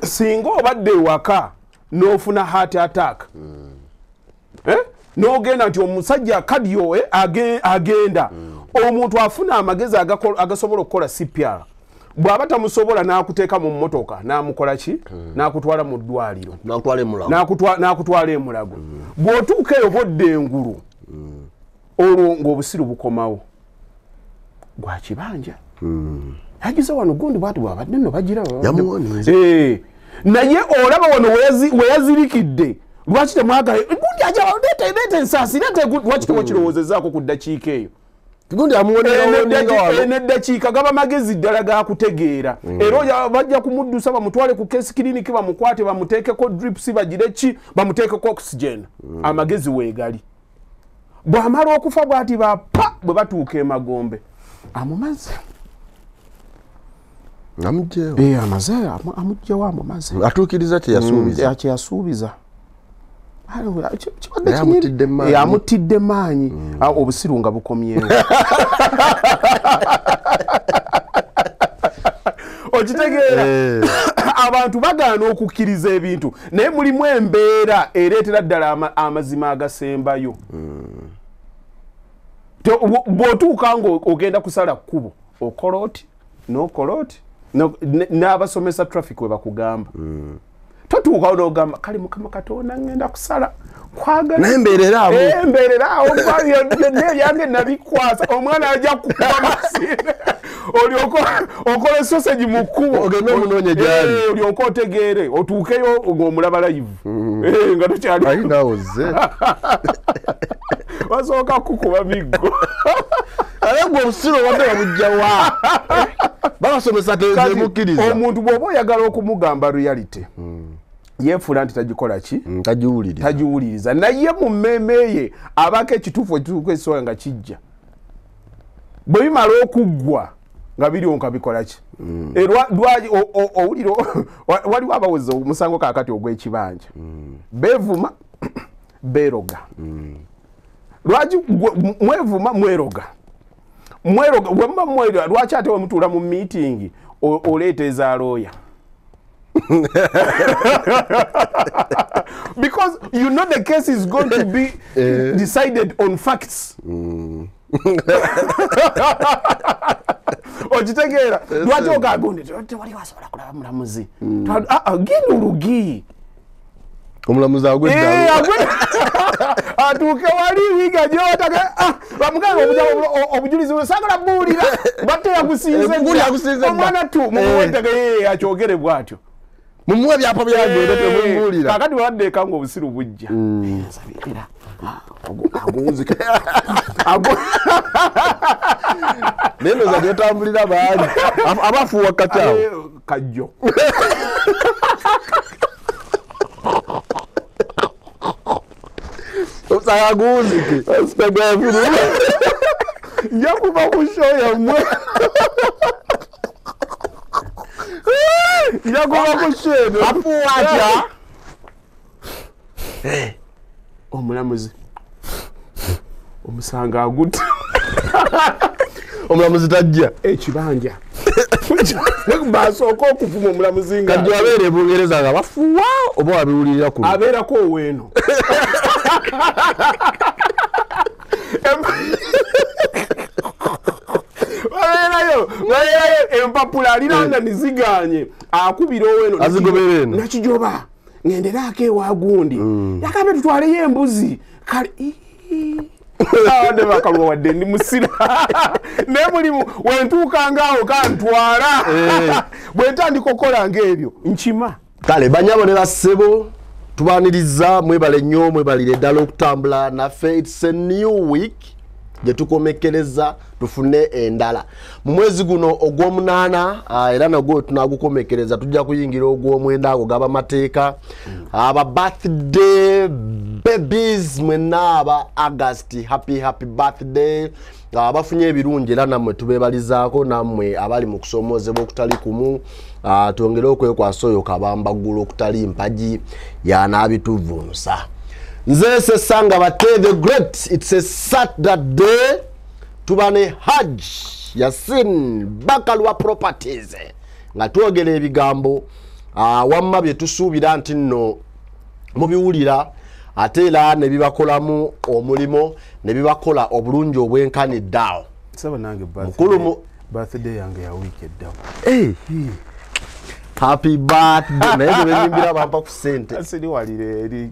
singa obadde waka n'ofuna heart attack n'ogenda nti omusajja cardio agenda omuntu afuna amagezi agasobola okukola CPR bw'aba tamusobola n'akuteeka mu mmotoka n'amukola ki n'akutwala mu ddwaliro n'akutwala emulago bw'otuuka eyo bodde engulu olwo ng'obusiru bukomawo gwa kibanja yagize wano gundi bwati bwabadde nno bagira naye olaba wano weyazirikidde lwaki temwagala gundi ajaaleeta ensaasi lwaki tewakirowoozezaako ku ddakiika eyo neddakiika gaba magezi ddala gakutegeera era bajja kumuddusa bamutwale ku case clinic bamukwate bamuteekeko drips bagire ki bamuteekeko oxygen amagezi weegali bw'amala okufa bwati bapa bwe batuuka emagombe amumaze amaze amugjewo amumaze atuukiriza kyeyasuubiza amutidde maanyi obusiru nga bukomyewo okitegeera abantu bagaana okukkiriza ebintu naye mulimu embeera ereetera ddala amazima agasembayo bw'otuuka ng'ogenda kusala kkubo okola oti n'okola oti n'abasomesa traffic we bakugamba totuuka n'ogamba kale mukama katonda ngenda kusala kwagala embeereraawo byonna ebyange nabikwasa omwana ajja kukuba masine okola sausage mu kkubo ogenda omunoonye gyali olyoka otegeere otuukeyo ng'omulaba live nga tokyali ayinaoze wasooka kukuba miggo ale gwe obusiru obadde babujjawa babasomesa temukkiriza omuntu bw'oba oyagala okumugamba reality yeefula nti tagikola ki tagiwuliriza naye mu mmeeme ye abaako ekituufu ekituuka nga kijja bwe bimala okuggwa nga birionka bikola ki owuliro waliwo abaweza omusango kaakati ogw'ekibanja beevuma beeroga lwaki mwevuma mweroga wemba mweroga lwaki ate wemutuula mu meeting oleeta ezalooya because you know the case is going to be decided on facts okitegeera lwaki ogagundi tewali wasobola kulaba mulamuzi genda olugi omulamuzi atuuke wali wiga gyotaka bamugamba obujulizi sagala buulira batte yagusinze omwana tu mumuwetega akyogere bwatyo mumuwa ebyapa byagenda temumuwulira kakati waddeeka nga obusiru bujja nsabirira nenoza gyotambulira baali abafuuwa kataawo kajjo osagaguzike nja kuva ku show yammwe nja kuva ku show eno afuuwa atya omulamuzi omusanga agutta omulamuzi tajja ekibanja basooka okuvuma omulamuzi nga kajja abeera ebungereza nga bafuuwa oba wabiwulirira kuno abeerako oweeno babeerayo empapula aliranga niziganye akubira oweeno azigobera eno nakijoba ngenderaako ewagundi yakabe tutwaleyo embuzi kale awadde bakalwa wadde ndi musira naye mulimu wentuuka ngaawo kantwala bwe ntandika okukola ng'ebyo nkima kale banyabo ne bassebo tubaaniriza mwebale nnyo mwebalire ddala okutambula naffe it's a new week gye tukomekereza tufune endala mu mwezi guno ogw'omunaana era nagwo tunagukomekereza tujja kuyingira ogw'omwenda ago gaba mateeka aba birthday babies mwenna aba August happy birthday abafunye ebirungi era nammwe tubeebalizaako nammwe abali mu kusomoozebwa okutali kumu twongere okwekwasa oyo kabambaggulo okutali mpaji y'anaabituvuunusa nze Sesanga Bate the Great. It's a Saturday tubane Hajj Yasin Bakalwa Properties nga twogera ebigambo wamma bye tusuubira nti nno mubiwulira ate era ne bibakolamu omulimo ne bibakola obulungi obwenkanidde awo. Saba nange birthday yange ya week eddawo. Happy birthday. Naye bebimbira bampa ku ssente. Asiri walire eri.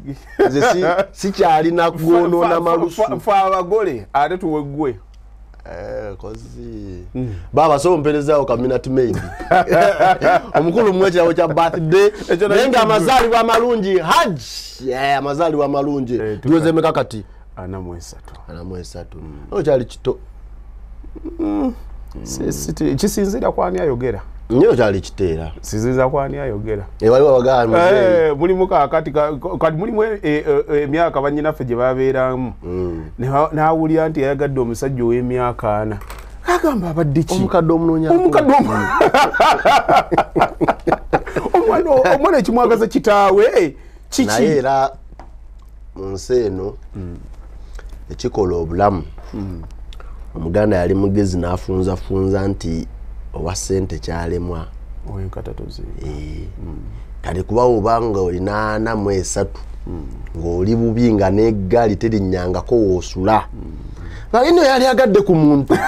Nze sikyalina gwonoona malusu. Fa abagole ate tuweggwe. Kozi. Baba so mperezaawo ka minute maid. Omukulu mmwe kirawo kya birthday. Nenga amazaalibwa amalungi hajj. Amazaalibwa amalungi. Tuweze meka kati. Ana mwesatu. Okyali kito. Kisinzira kwani ayogera. Nyo kyali kiteera. Sizinza kwani ayogera. Waliwo abagamba mulimu kakati kati mulimu emyaka bannyinaffe gye babeeramu. N'awulira nti yayagadde omusajja ow'emyaka 4. Agamba abadde ki? Omukadde omunoonya. Omwana ekimwagaza kitaawe kiki? Naye era mu nsi eno ekikola obulamu. Omuganda yali mugezi n'afunzafunza nti owa ssente kyalemwa. Kale kuba obanga olina 43 ng'oli bubi nga n'eggaali terinyangako woosula. Ino yali agadde ku muntu.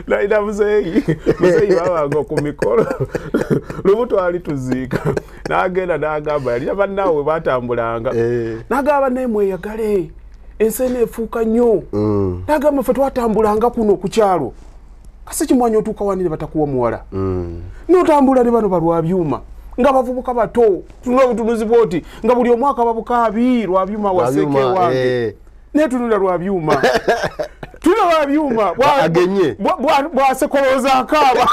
Naina muzeeyi babanga ku mikolo lubuto ali tuziika n'agenda n'agamba yali bannaawe batambulanga n'agamba naye mweyagale ensi efuuka nnyo n'agamba ffe twatambulanga kuno ku kyalo kasi kimwanyi otuuka wanire batakuwa muwala n'otambula ne bano balwabyuma nga bavubuka bato tulina obutunuzi bwoti nga buli omwaka babuka 2 lwabyuma waseeke wange netunula lwabyuma tuna lwabyuma bwasekoloza akaaba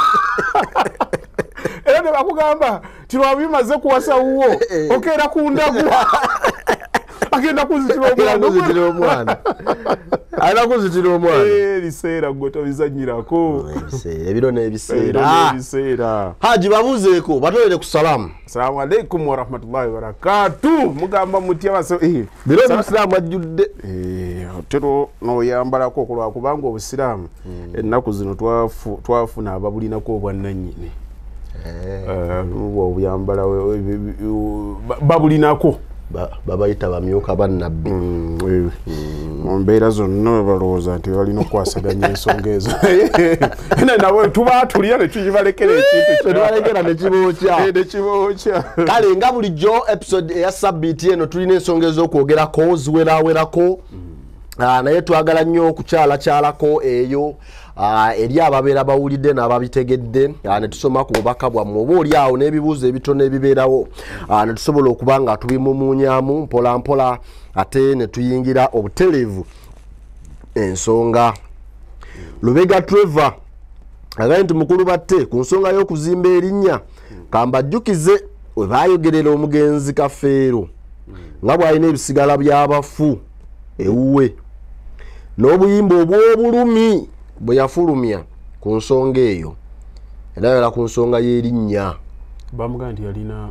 era ne bakugamba ti lwabyuma ze kuwasa wuwo okeera ku ndagwa agenda kuzitira omwana alina kuzitira omwana ebiseera gwe tobizannyirako ebiro n'ebiseera Haji babuzeeko batolere ku salaamu. Assalamu alaikum warahmatullahi wabarakatuh. Mugamba mutya baso biro n'obusiraamu ajjudde otero n'oyambalako okulwa kubanga obusiraamu ennaku zino twafuna ababulinako obwannannyini obuyambala babulinako babayita bamyuka bannabbi mu mbeera zonna balowooza nti balina okwasaganya ensonga ezo nawe tuba tulya nekibalekera ekintubalekera nekibookya kale nga bulijjo episode eya sabbiiti eno tulina ensonga ez'okwogerako ziwerawerako naye twagala nnyo okukyalakyalako eyo eri ababeera bawulidde n'ababitegedde ne tusoma ku bubaka bwammwe oba oli awo n'ebibuuzo ebitono ebibeerawo ne tusobola okuba nga tubimumuunyaamu mpola mpola ate ne tuyingira obutereevu ensonga. Lubega Trevor agambye nti mukulu batte ku nsonga y'okuzimba erinnya kambajjukize we baayogerera omugenzi Kafeero nga bw'alina ebisigala by'abafu ewuwe n'obuyimba obw'obulumi bwe yafulumya ku nsonga eyo era ku nsonga y'erinnya bamugamba nti yalina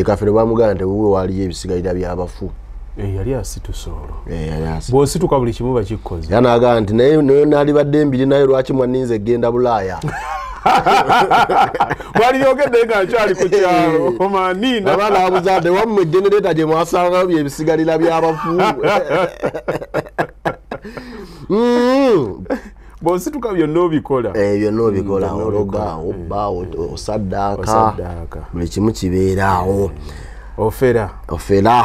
Kafeero bamugamba nti wuwe waliyo ebisigalira by'abafu yali asitusoolo bw'osituka buli kimu bakikoze era n'agamba nti naye naalibadde embiri naye lwaki mwaninze egenda Bulaaya walibyogedde nga nkyali ku kyalo omaniina abaana abuzadde wammwe genereeta gye mwasangayo byebisigalira by'abafu bw'osituka byonna obikola byonna obikola ologa obba osaddaaka buli kimu kibeeraawo ofera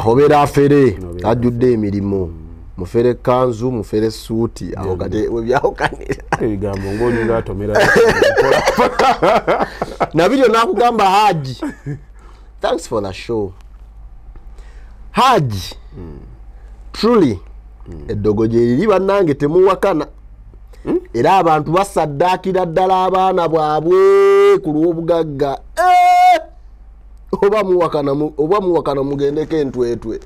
obeera afere ajjudde emirimu mufere kanzu mufere suuti awo kati webyawukanira ebigambo ng'olinga atomera nabiryo nakugamba Haji thanks for the show Haji truly eddogo gye liri bannange temuwakana era abantu basaddaakira ddala abaana bwabwe ku lw'obugagga oba muwakana mugendeko entwetwe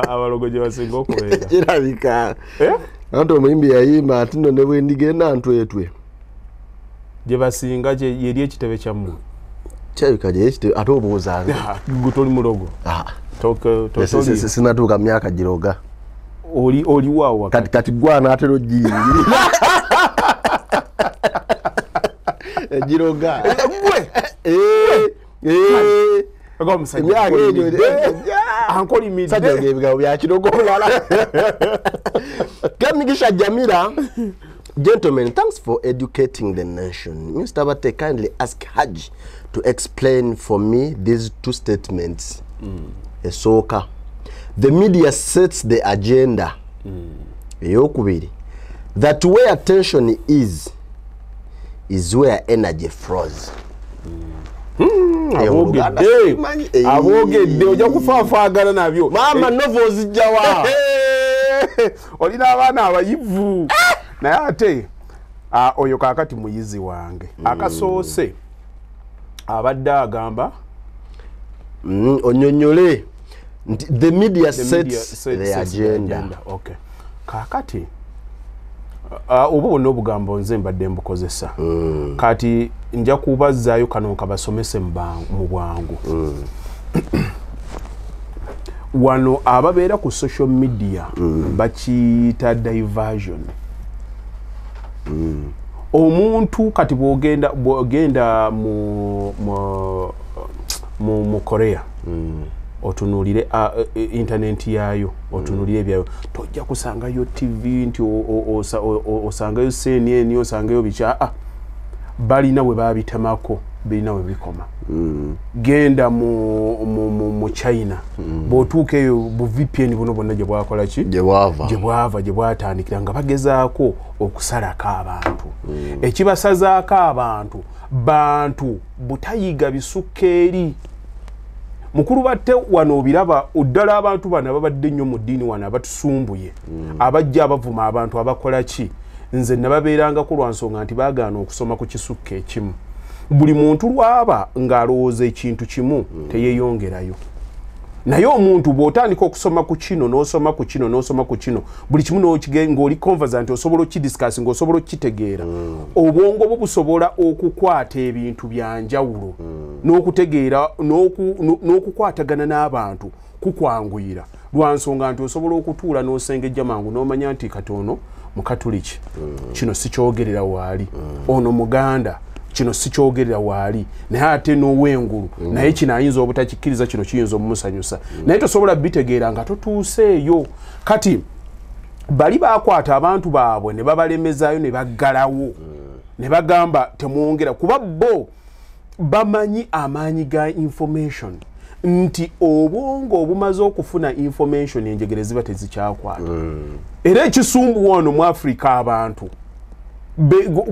abalogo gye basinga okubeera kirabika anti omuyimbi yayimba ati nno ne bwe ndigenda ntwetwe gye basinga yeri ekitebe kyammwe kirabika gyekitebe ate obuuzanga toli mulogo sinatuuka myaka giroga oliwaawa kati gwana atera ogiyingirira Ejiroga. Gwe. Emyaka egyo ankoli midde. Sajja gebigabo bya kirogolala. Kamigisha Jamila. Gentlemen, thanks for educating the nation. Mr. Bate, kindly ask Haji to explain for me these two statements. Esoka. The media sets the agenda. Eyokubiri. That where attention is where energy flows. Abogedde ojja kufaafagana nabyo. Mama novels jawa. Olina abaana abayivu. Naye ate oyo kaakati muyizi wange. Akasoose abadde agamba onyonyole the media sets the agenda. Okay. Kaakati oba bonna obugambo nze mbadde mbukozesa. Kati nja kubazzaayo kano kabasomese mu bwangu. Wano ababeera ku social media bakiyita diversion. Omuntu kati bwogenda mu Korea otunulire internet yayo otunulire ebyayo tojja kusangayo TV nti osangayo CNN osangayo bicha balina bwe babitamako bilina bwe bikoma. Genda mu China botuuka eyo bu VPN buno bonna gye bwakola ki gye bwatandikira nga bagezaako okusalako abantu. Ekibasazaako abantu butayiga bisukka eri. Mukuru batte wano obiraba oddala abantu bana babadde nnyo mu ddiini wano abatusumbuye abajja abavuma abantu abakola ki. Nze nababeeranga ku lwansonga nti baagaana okusoma ku kisukka ekimu. Buli muntu lwaba ng'alowooza ekintu kimu teyeeyongerayo. Naye omuntu bw'otandika okusoma ku kino n'osoma ku kino n'osoma ku kino buli kimu ng'oli conversant osobola okidiscuss ng'osobola okitegeera. Obwongo bwo busobola okukwata ebintu bya njawulo n'okutegeera n'okukwatagana n'abantu kukwanguyira. Lwansonga nti osobola okutuula n'osengejja mangu n'omanya nti katono Mukatuliki kino sikyogerera waali. Ono Muganda kino sikyogerera waali. Naye ate n'owengulu naye kino ayinza obutakikkiriza kino kiyinza omumusanyusa. Naye tosobola bitegeera nga totuuseeyo. Kati bali bakwata abantu baabwe ne babalemezaayo ne baggalawo ne bagamba temwongera kuba bo bamanyi amaanyi ga information nti obwongo obumaze okufuna information enjegere ziba tezikyakwata. Era ekisumbu wano mu Africa abantu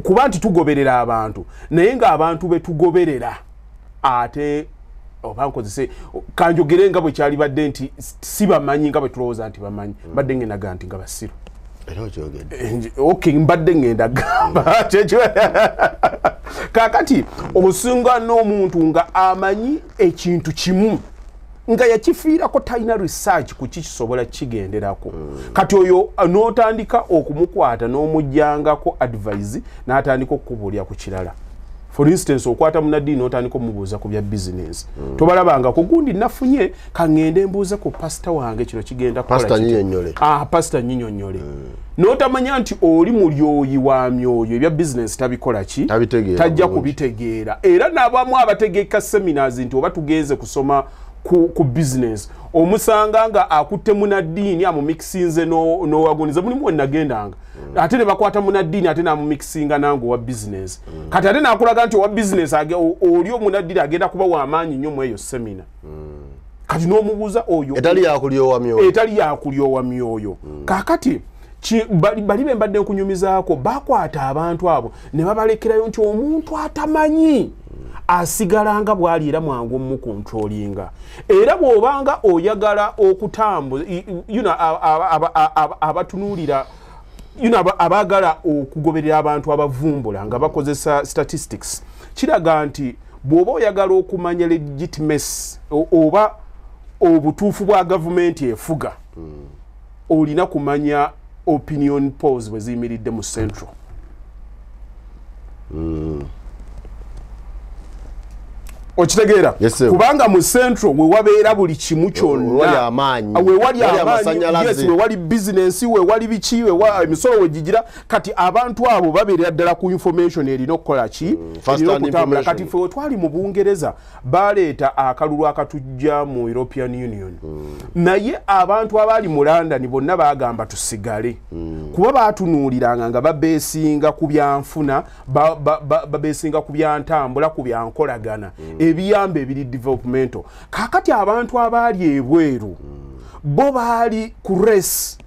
kuba nti tugoberera abantu naye nga abantu betugoberera ate oba nkozese kanjogere nga bwe kyali badde nti si bamanyi nga bwe tulowooza nti bamanyi badde ngenda gamba nti nga basiru. Okay, mbadde ngenda gamba kakati obusunga n'omuntu nga amanyi ekintu kimu nga yakifiirako talina research ku kisobola kigenderako. Kati oyo n'otandika okumukwata n'omujjangako advice n'atandika okubuulya ku kirala. For instance, okwata munaddiini n'otandika omubuuza ku bya business. Tobalabanga ku gundi nafunye kangende mbuuza ku pastor wange kino kigenda kukola pastor Nyinyonnyole. Pastor Nyinyonnyole. N'otamanya nti oli mulyoyi wa myoyo ebya business tabikola ki? Tajja kubitegeera. Era n'abamu abategeka seminars nti oba tugenze kusoma ku business omusanga nga akutte munaddiini amumixinze n'owagoniza mulimu we nagendanga ate ne bakwata munaddiini ate n'amumixinga nange owa business. Kati ate n'akulaga nti owa business oli omunaddiini agenda kuba w'amaanyi nnyo mu eyo semina. Kati n'omubuuza oyo etali yakulyowa myoyo. Kaakati bali be mbadde nkunyumizaako bakwata abantu abo ne babalekerayo nti omuntu atamanyi asigalanga bwali era mwangu mukontrolinga. Era bw'obanga oyagala okutambuza abatunuulira abagala okugoberera abantu abavumbula nga bakozesa statistics kiraga nti bw'oba oyagala okumanya legitimacy oba obutuufu bwa gavumenti efuga olina kumanya opinion polls bwe ziyimiridde mu Central. okitegeera kubanga mu central we wabeera buli kimu kyonna we wali amaanyi yes we wali business we wali biki we emisolo we gigira kati abantu abo babeera ddala ku information erina okukola ki erina okutambula kati fe twali mu Bungereza baleeta akalulu akatujja mu European Union naye abantu abali mu London bonna bagamba tusigale kuba batunuuliranga nga babeesinga ku byanfuna babeesinga ku byantambula ku byankolagana ebiyamba ebiri developmental kakati abantu abali ebweru bo bali ku race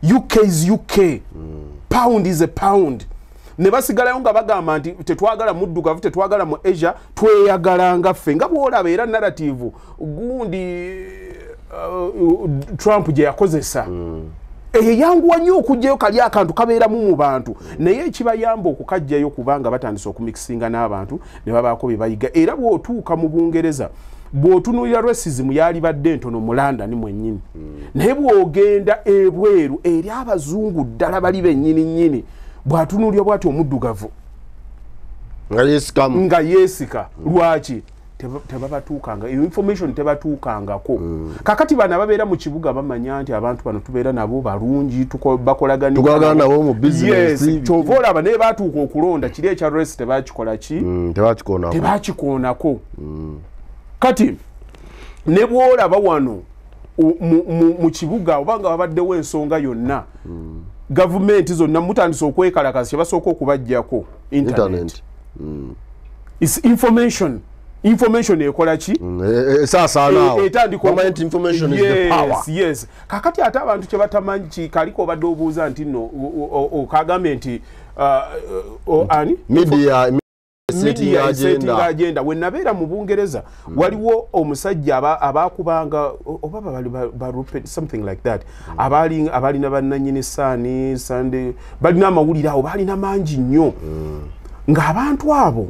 UK is UK pound is a pound ne basigalayo nga bagamba nti tetwagala muddugavu tetwagala mu Asia tweyagalanga ffe nga bwolaba era narrative gundi Trump gye yakozesa yanguwa nnyo okujjayo kali akantu kabeeramu mu bantu naye ekibayamba okukajjayo kubanga batandise okumixinga n'abantu ne babaako bye bayiga era bw'otuuka mu Bungereza bw'otunuulira racism yali badde ntono mu London mwennyini naye bw'ogenda ebweru eri abazungu ddala bali bennyini nnyini bw'atunuulira bw'ati omuddugavu nga yeesika lwaki tebabatuukanga information tebatuukangako kakati bana babeera mu kibuga bamanya nti abantu bano tubeera nabo balungi bakolagana nabo mu business kyova olaba naye batuuka okulonda kiri ekya race tebakikola ki tebakikoonako kati ne bwolaba wano mu kibuga obanga babaddewo ensonga yonna gavumenti zonna mutandise okwekalakasa kyebasooka okubajjako internet is information ekola ki etandika information is the power yes kakati ate abantu kye batamanyi kikaliko obadde obuuza nti no okagambe nti ani media setting agenda when nabeera mu Bungereza waliwo omusajja abakubanga oba bali something like that abalina bannanyini Sunday balina amawulire awo balina mangi nnyo nga abantu abo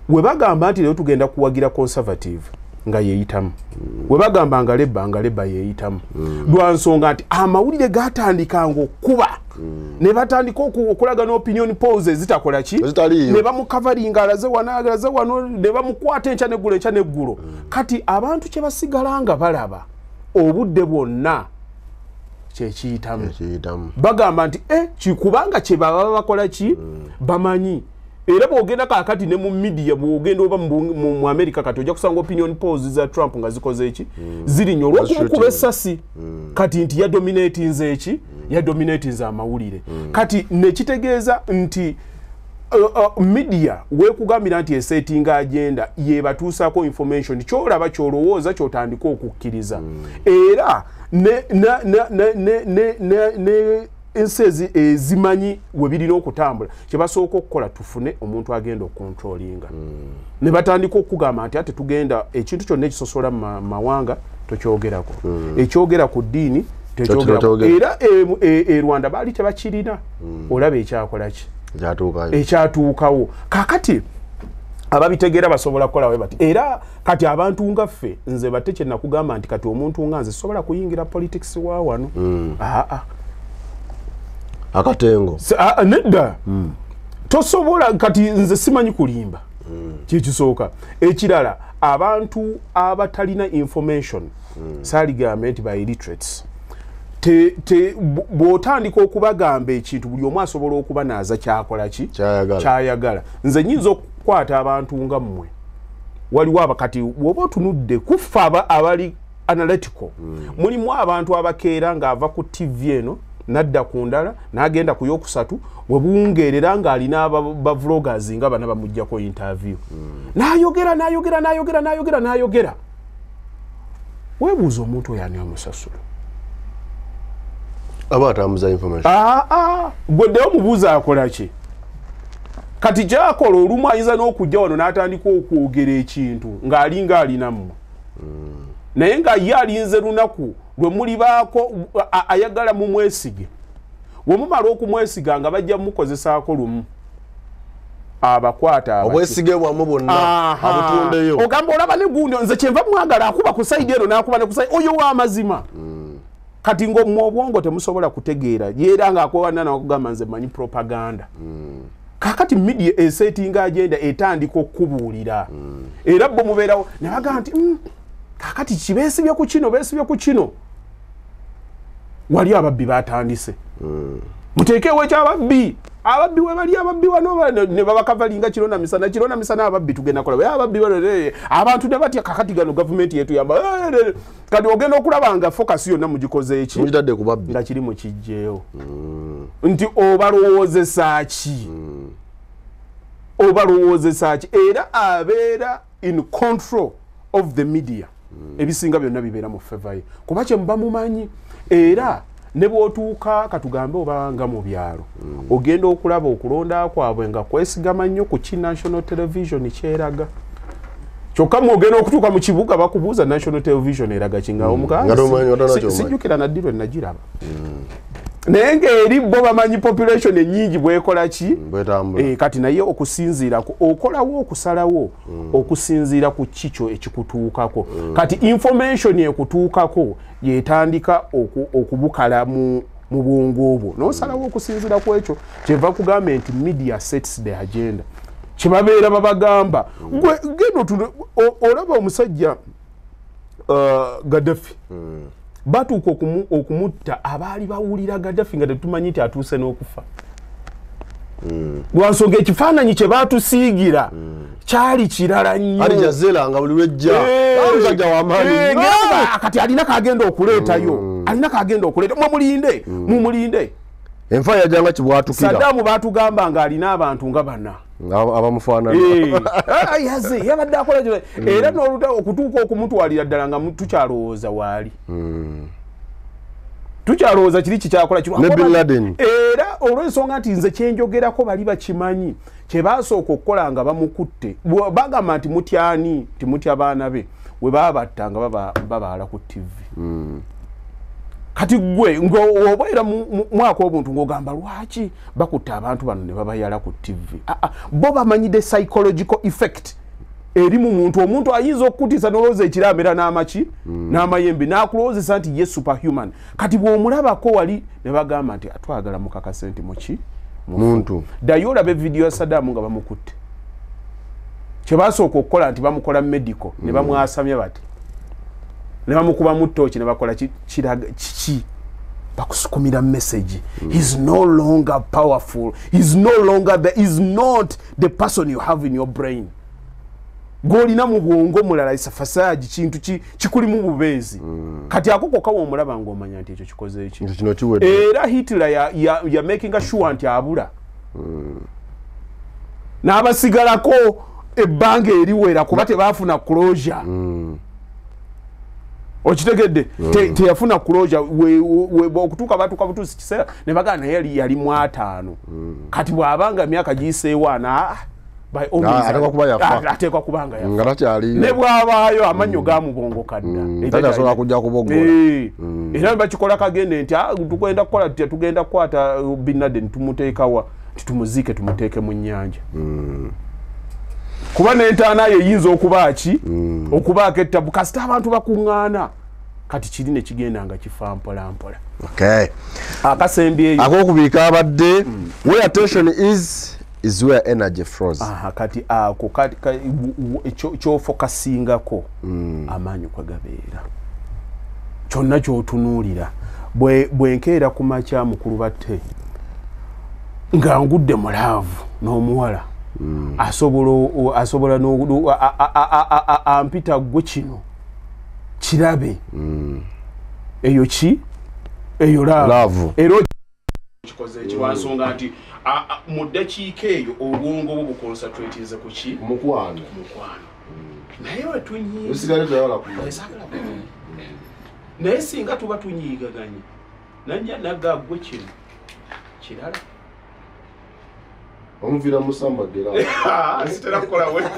we bagamba nti leo tugenda kuwagira conservative nga yeeyitamu we bagamba nga leba yeeyitamu lwansonga nti amawulire gatandikanga okuba ne batandika okulaga n'opinion polls zitakola ki ne bamukavaringa alaze wano ne bamukwata enkya n'eggulo kati abantu kye basigalanga balaba obudde bwonna kyekiyitamu bagamba nti kikubanga kye baba bakola ki bamanyi era bwogenda kakati ne mu media bwogenda oba mu America kati ojja kusanga opinion polls za Trump nga zikoze eki ziri nnyo olw'okuba essasi kati nti yadominatinze amawulire kati nekitegeeza nti media wekugambira nti esetting agenda yebatuusako information kyolaba kyolowooza kyotandika okukkiriza era ne ensi ezimanyi we birina okutambula kyebasooka okukola tufune omuntu agenda okontrolinga ne batandika okugamba nti ate tugenda ekintu kyonna ekisosola mu mawanga tokyogerako ekyogera ku ddiini tekyogerako era Rwanda baali tebakirina olaba ekyakola ki ekyatuukawo kakati ababitegeera basobola kukola we bati era kati abantu nga ffe nze batte kye nakugamba nti kati omuntu nga nze sobola kuyingira politics wa wano akatengo nedda tosobola kati nze simanyi kulimba kyekisooka ekirala abantu abatalina information saligamba nti by illiterates bw'otandika okubagamba ekintu buli omu asobola okuba naaza kyakola ki kyayagala nze nyinza okukwata abantu nga mmwe waliwo abakati woba otunudde kuffe abali analytical mulimu abantu abakeera ng'ava ku TV eno nadda ku ndala n'agenda ku yokusatu we buwungeerera ng'alina bavloggers nga bana bamuggyako interview n'ayogera weebuuza omuntu oyo ani amusasula aba atambuza information gweddeyo mubuuza akola ki kati gyakola olumu ayinza n'okujja wano n'atandika okwogera ekintu ng'alinga alinamu naye nga ye alinze lunaku lwe mulibaako ayagala mu mwesige we mumala okumwesiga nga bajja mukozesaako lumu abakwata obwesige bwamu bwonna abutundeyo ogamba olaba ne gundi nze kyenva mwagala akuba ku sayidi eno n'akuba ne ku sayidi oyo w'amazima kati ng'omu obwongo temusobola kutegeera yeera ng'akowanna n'okugamba nze manyi propaganda kakati media esettinga agenda etandika okubuulira era bo mubeerawo ne bagamba nti kakati kibeesibye ku kino beesibye ku kino wali ababbi batandise muteekewo ekyababbi ababbi we bali ababbi wano ne babakavalinga kirona misana ababbi tugenda kola ababbi abantu ne batya kakati gano gavumenti yetu yamba kati ogenda okulaba nga focus yonna mugikoze eki mujitadde ku babbi nga kiri mu kijjeewo nti obalowoozesa ki era abeera in control of the media ebisinga byonna bibeera mu favor ye kuba kye muba mumanyi era ne bw'otuuka katugambe obanga mu byalo ogenda okulaba okulonda kwabwe nga kwesigama nnyo ku National Television kyeraga kyokka mwogenda okutuuka mu kibuga bakubuuza National Television eraga kinga omukazi sijjukira naddirwe nagiraba naye ng'eri bo bamanyi population ennyingi bwekola ki kati naye okusinziira okolawo okusalawo okusinziira ku kikyo ekikutuukako kati information ekutuukako yetandika okubukala mu bwongo obwo n'osalawo okusinziira ku ekyo kyeva kugamba nti media sets the agenda kyebabeera babagamba gendo olaba omusajja Gaddafi batuuka okumutta abaali bawulira Gaddafi nga tetumanyi nti atuuse n'okufa lwansonga ekifaananyi kye baatusiigira kyali kirala nnyo ali jazela nga buli lwejja omusajja w'amaanyi kati alina kagenda okuleetayo mumulinde enfa yajjanga kibwatukira Saddaamu baatugamba nga alina abantu nga bana abamufaanana yabadde akola era n'oluta okutuuka okumutwalira ddala nga tukyalowooza waali tukyalowooza kiri kikyakola era olw'ensonga nti nze kyenjogerako bali bakimanyi kye baasooka okukola nga bamukutte bagamba nti mutyani timutya baana be we baabatta nga babaala ku TV kati gwe ng'obeera mwaka obuntu ng'ogamba lwaki bakutta abantu bano ne babayala ku TV bo bamanyide psychological effect eri mu omuntu ayinza okukutiisa n'olowooza ekiraamera n'amaki n'amayembe n'akulowoozesa nti ye superhuman kati bw'omulabako wali ne bagamba nti atwagala mukakase nti muki muntu ddayo olaba evidiyo ya Saddaamu nga bamukutte kye baasooka okukola nti bamukola medical ne bamwasamya bati ne bamukuba mu ttooki ne bakola kiki bakusukumira message he's no longer powerful he's not the person you have in your brain golina mu bwongo mulala isafasaji kintu kikuli mu bubeezi kati akoko kawo omulaba ng'omanya nti ekyo kikoze eki era Hitler ya making sure nti abula n'abasigalako ebbanga eriwera kuba tebaafuna closure okitegedde teyafuna closure okutuuka batuuka butuusi kiseera ne bagana naye yali mu 5 kati bw'abanga emyaka giyiseewaana ateekwa kubanga yafa ne bw'abaayo amannyo gaamubongoka dda era bakikola kagende nti tugenda kukola tutya tugenda kukwata Bin Laden tumuteekawa titumuziike tumuteeke mu nnyanja kuba n'entaana ye eyinza okuba ki okubaako ettabu kasita abantu bakuŋŋaana kati kiri ne kigenda nga kifa mpola mpola akasembyeyo ak'okubiika abadde where attention is where energy flows kati ako kyofokasingako amaanyi kwe gabeera kyonna ky'otunuulira bwe nkeera ku makya mukulu batte nga ngudde mulaavu n'omuwala asobola ampita gwe kino kirabe eyo eyo laavu era kikoze ekiwansonga nti mu ddakiika eyo obwongo bwo buconcentratize ku ki mukwano naye wetunyiiga naye singa tuba tunyiigaganye najja nagga gwe kino kirala omuvira musamba gera sitera kukola wetu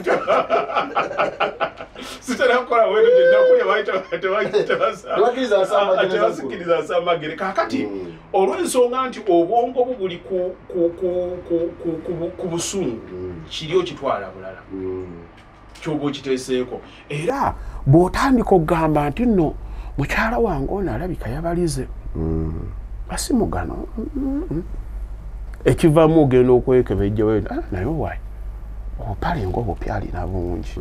sitera kukola wetu nnakulya baitabasikiriza asambagere kakati olw'ensonga nti obwongo bwo buli ku busungu kiri okitwala bulala kyoba okiteeseeko era bw'otandika okugamba nti nno mukyala wange ono alabika yabalize basimugano ekivaamu ogenda okwekebejja wena naye wayi opale ng'obupyali na bungi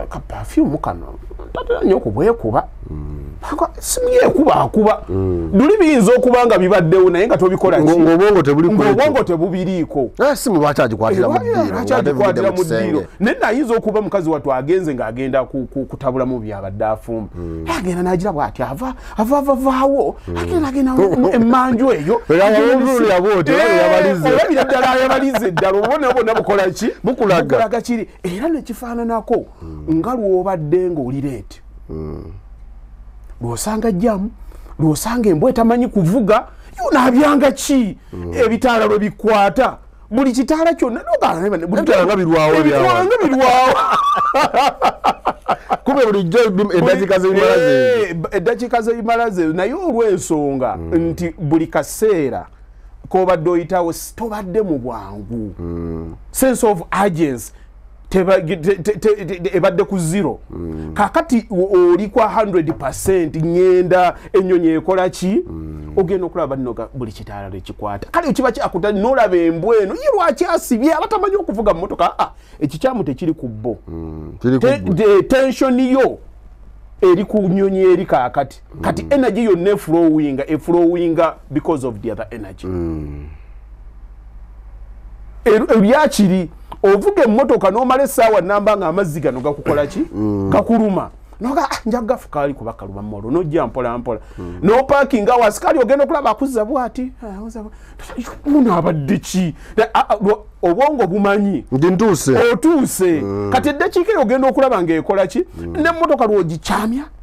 kapafyumu kano tatera nnyo okubwekuba simu yekuba akuba luli biyinza okuba nga bibaddewo naye nga tobikola ng'obwongo tebubiriiko simu lwaki agikwatira mu ddiiro naye nayinza okuba mukazi wattu agenze ng'agenda kutabulamu byabadde afumba agenda n'agira bw'ati avaawo agenda emmanju eyo olabira ddala ayabalize ddala obona bonna bukola ki bukulaga kiri era nekifaananako nga lw'obadde ng'oli leeti lw'osanga jjamu lw'osanga embwa etamanyi kuvuga yonaabyanga ki ebitaala lwe bikwata buli kitaala kyonna nga birwawo kube bulijjo eddakiika z'ebimalaze naye olw'ensonga nti buli kaseera k'obadde oyitawo tobadde mu bwangu sense of urgency ebadde ku zero kakati oli kwa 100% ngenda ennyonyi ekola ki ogenda okulaba nnoga buli kitaala lwekikwata kale kiba kyakuta n'olaba embwa eno ye lwaki asibye abatamanyi okuvuga mu motoka ekikyamu tekiri ku bbo tensioni yo eri ku nnyonyi eri kakati kati energy yonna eflowinga because of the other energy ebyakiri ovuga emmotoka n'omala essaawa namba nga amazzi gano gakukola ki gakuluma noga njaga fukali kuba kaluma molo nojja mpola n'opaakinga wasikali ogenda okulaba akuzza bwati muno abadde ki obwongo bumanyi ndi ntuuse otuuse kati eddakiika ogenda okulaba ng'ekola ki n'emmotoka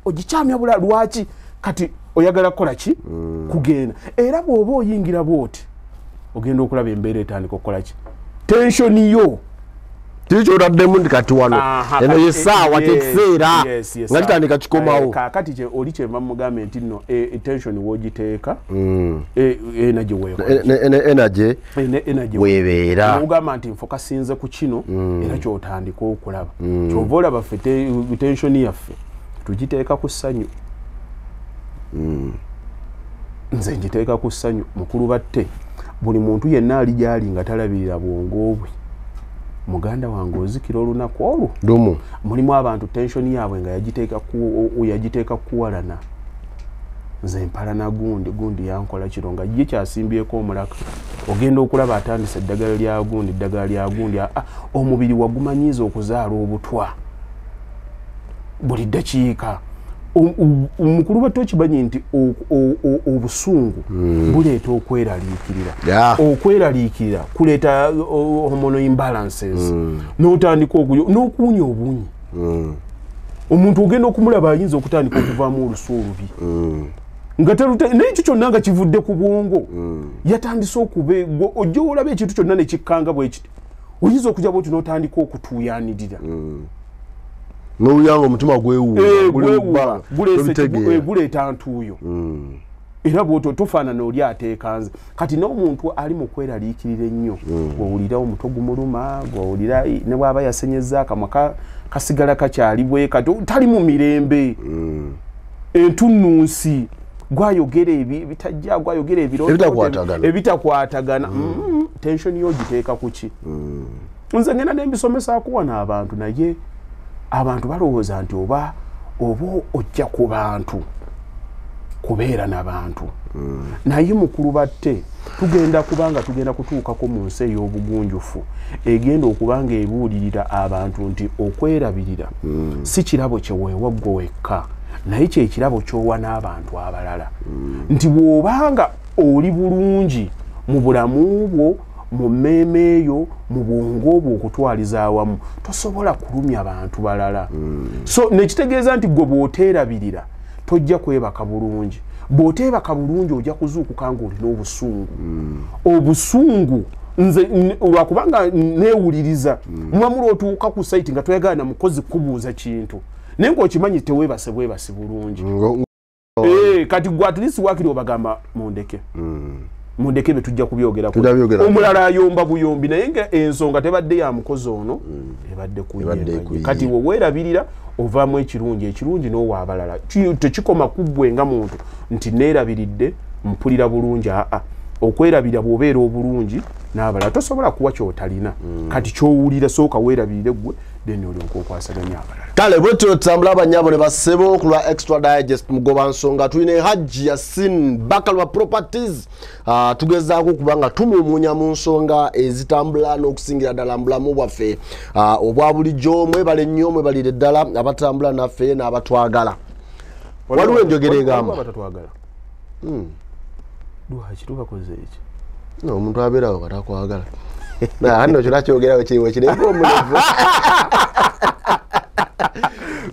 ogikyamya bula lwaki kati oyagala kukola ki kugenda era bw'oba oyingira bwoti ogenda okulaba embeera etandika okukola ki tensioni yo tikyotaddemu ndi kati wano eno yessaawa kyekiseera nga kitandika kikomawo kakati oli kyenva mugambe nti nno tension wogiteeka energy weebeera ogamba nti nfokasinze ku kino era kyotandika okulaba kyova olaba ffe tension yaffe tugiteeka ku ssanyu nze ngiteeka ku ssanyu mukulu batte buli muntu yenna ali gyali nga talabirira bwongo bwe muganda wange ozikira olunaku olwo lumu mulimu abantu tensioni yaabwe nga yagiteeka kuwalana nze mpalana gundi yankola kiro nga ye kyasimbyeko omulaka ogenda okulaba atandisa eddagala lya gundi omubiri wagumanyiza okuzaala obutwa buli ddakiika omukulu bato kibanyi nti obusungu buleeta okweraliikirira kuleeta hormonal imbalances n'otandika n'okuwunya obunyi omuntu ogenda okumulaba ayinza okutandika okuvaamu olusu olubi naye ekyo kyonna nga kivudde ku bwongo yatandise ojja olaba ekintu kyonna nekikkanga bwekiti oyinza okujja bwoti n'otandika okutuuyanirira n'oluyanga omutima guleeta ntuuyo era bwotyo tofaanana oli ateekanze kati n'omuntu ali mu kweraliikirira ennyo gw'owulira omutwe gumuluma gw'owulira ne bw'aba yasenyezza akamwa kasigala kakyali bwe kati tali mu mirembe entunnunsi gwayogera bitajja gwayogera ebitakwatagana tensioni yogiteeka ku ki nze ngenda n'embisomesa kuwana abantu naye abantu balowooza nti oba ojja ku bantu kubeera n'abantu naye mukulu batte tugenda kutuukako mu nsi ey'obugunjufu egenda okubanga ebuulirira abantu nti okwerabirira si kirabo kyeweewa ggwe wekka naye kyekirabo ky'owa n'abantu abalala nti bw'obanga oli bulungi mu bulamu bwo mu mmeeme eyo mu bwongo bwo okutwaliza awamu tosobola kulumya abantu balala so nekitegeeza nti gwe bw'oteerabirira tojja kwebaka bulungi bw'oteebaka bulungi ojja kuzuukuka ng'olina obusungu nze lwakubanga neewuliriza mwamu lw'otuuka ku saiti nga toyagala na mukozi kubuuza kintu naye ng'okimanyi teweebase bwebasi bulungi kati gwe atlisi waakiri obagamba mundeke be tujja kubyogerako omulala ayomba buyombi naye nga ensonga tebadde ya mukozi ono ebadde kuye kati weerabirira ovaamu ekirungi n'owa abalala tekikoma ku ggwe nga muntu nti neerabiridde mpulira bulungi okwerabira bw'obeera obulungi n'abalala tosobola kuwa kyotalina kati kyowulira sooka weerabirire gwe then olyoka okwasaganya abalala kale bwetyo tutambula abanyabo ne basebo ku lwa extra digest mugoba nsonga tulina Haji Yasin Bakalwa Properties tugezaako kubanga tumumunya mu nsonga ezitambula n'okusingira ddala mu bulamu bwaffe obwa bulijjo mwebale nnyo mwebalire ddala abatambula naffe n'abatwagala waliwo enjogera egamba abatatwagala lwaki tubakoze eki no omuntu abeerawo katakwagala hano kyona kyogerawo kiriwe kireka omulevu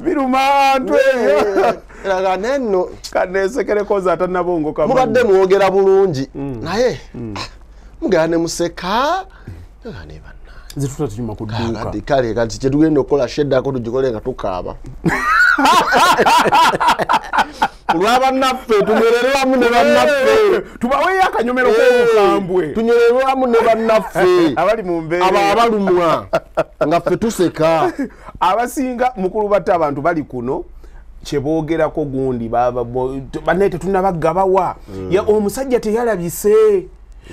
birumantu ebyo eraga nenno kanesekerekoza atanabongoka mubadde mwogera bulungi naye mugera ne museka zituta tunyuma kuduka kale kati kyetugenda okukola sheddako tugikole nga tukaaba lwaba naffe tunywererwamu ne bannaffe tubaweyo akanyomero k'obukambwe tunywererwamu ne bannaffe abali mu mbeera abo abalumwa nga ffe tuseka abasinga mukulu batte abantu bali kuno kyeboogerako gundi bannaye tetunnabaggabawa omusajja teyalabise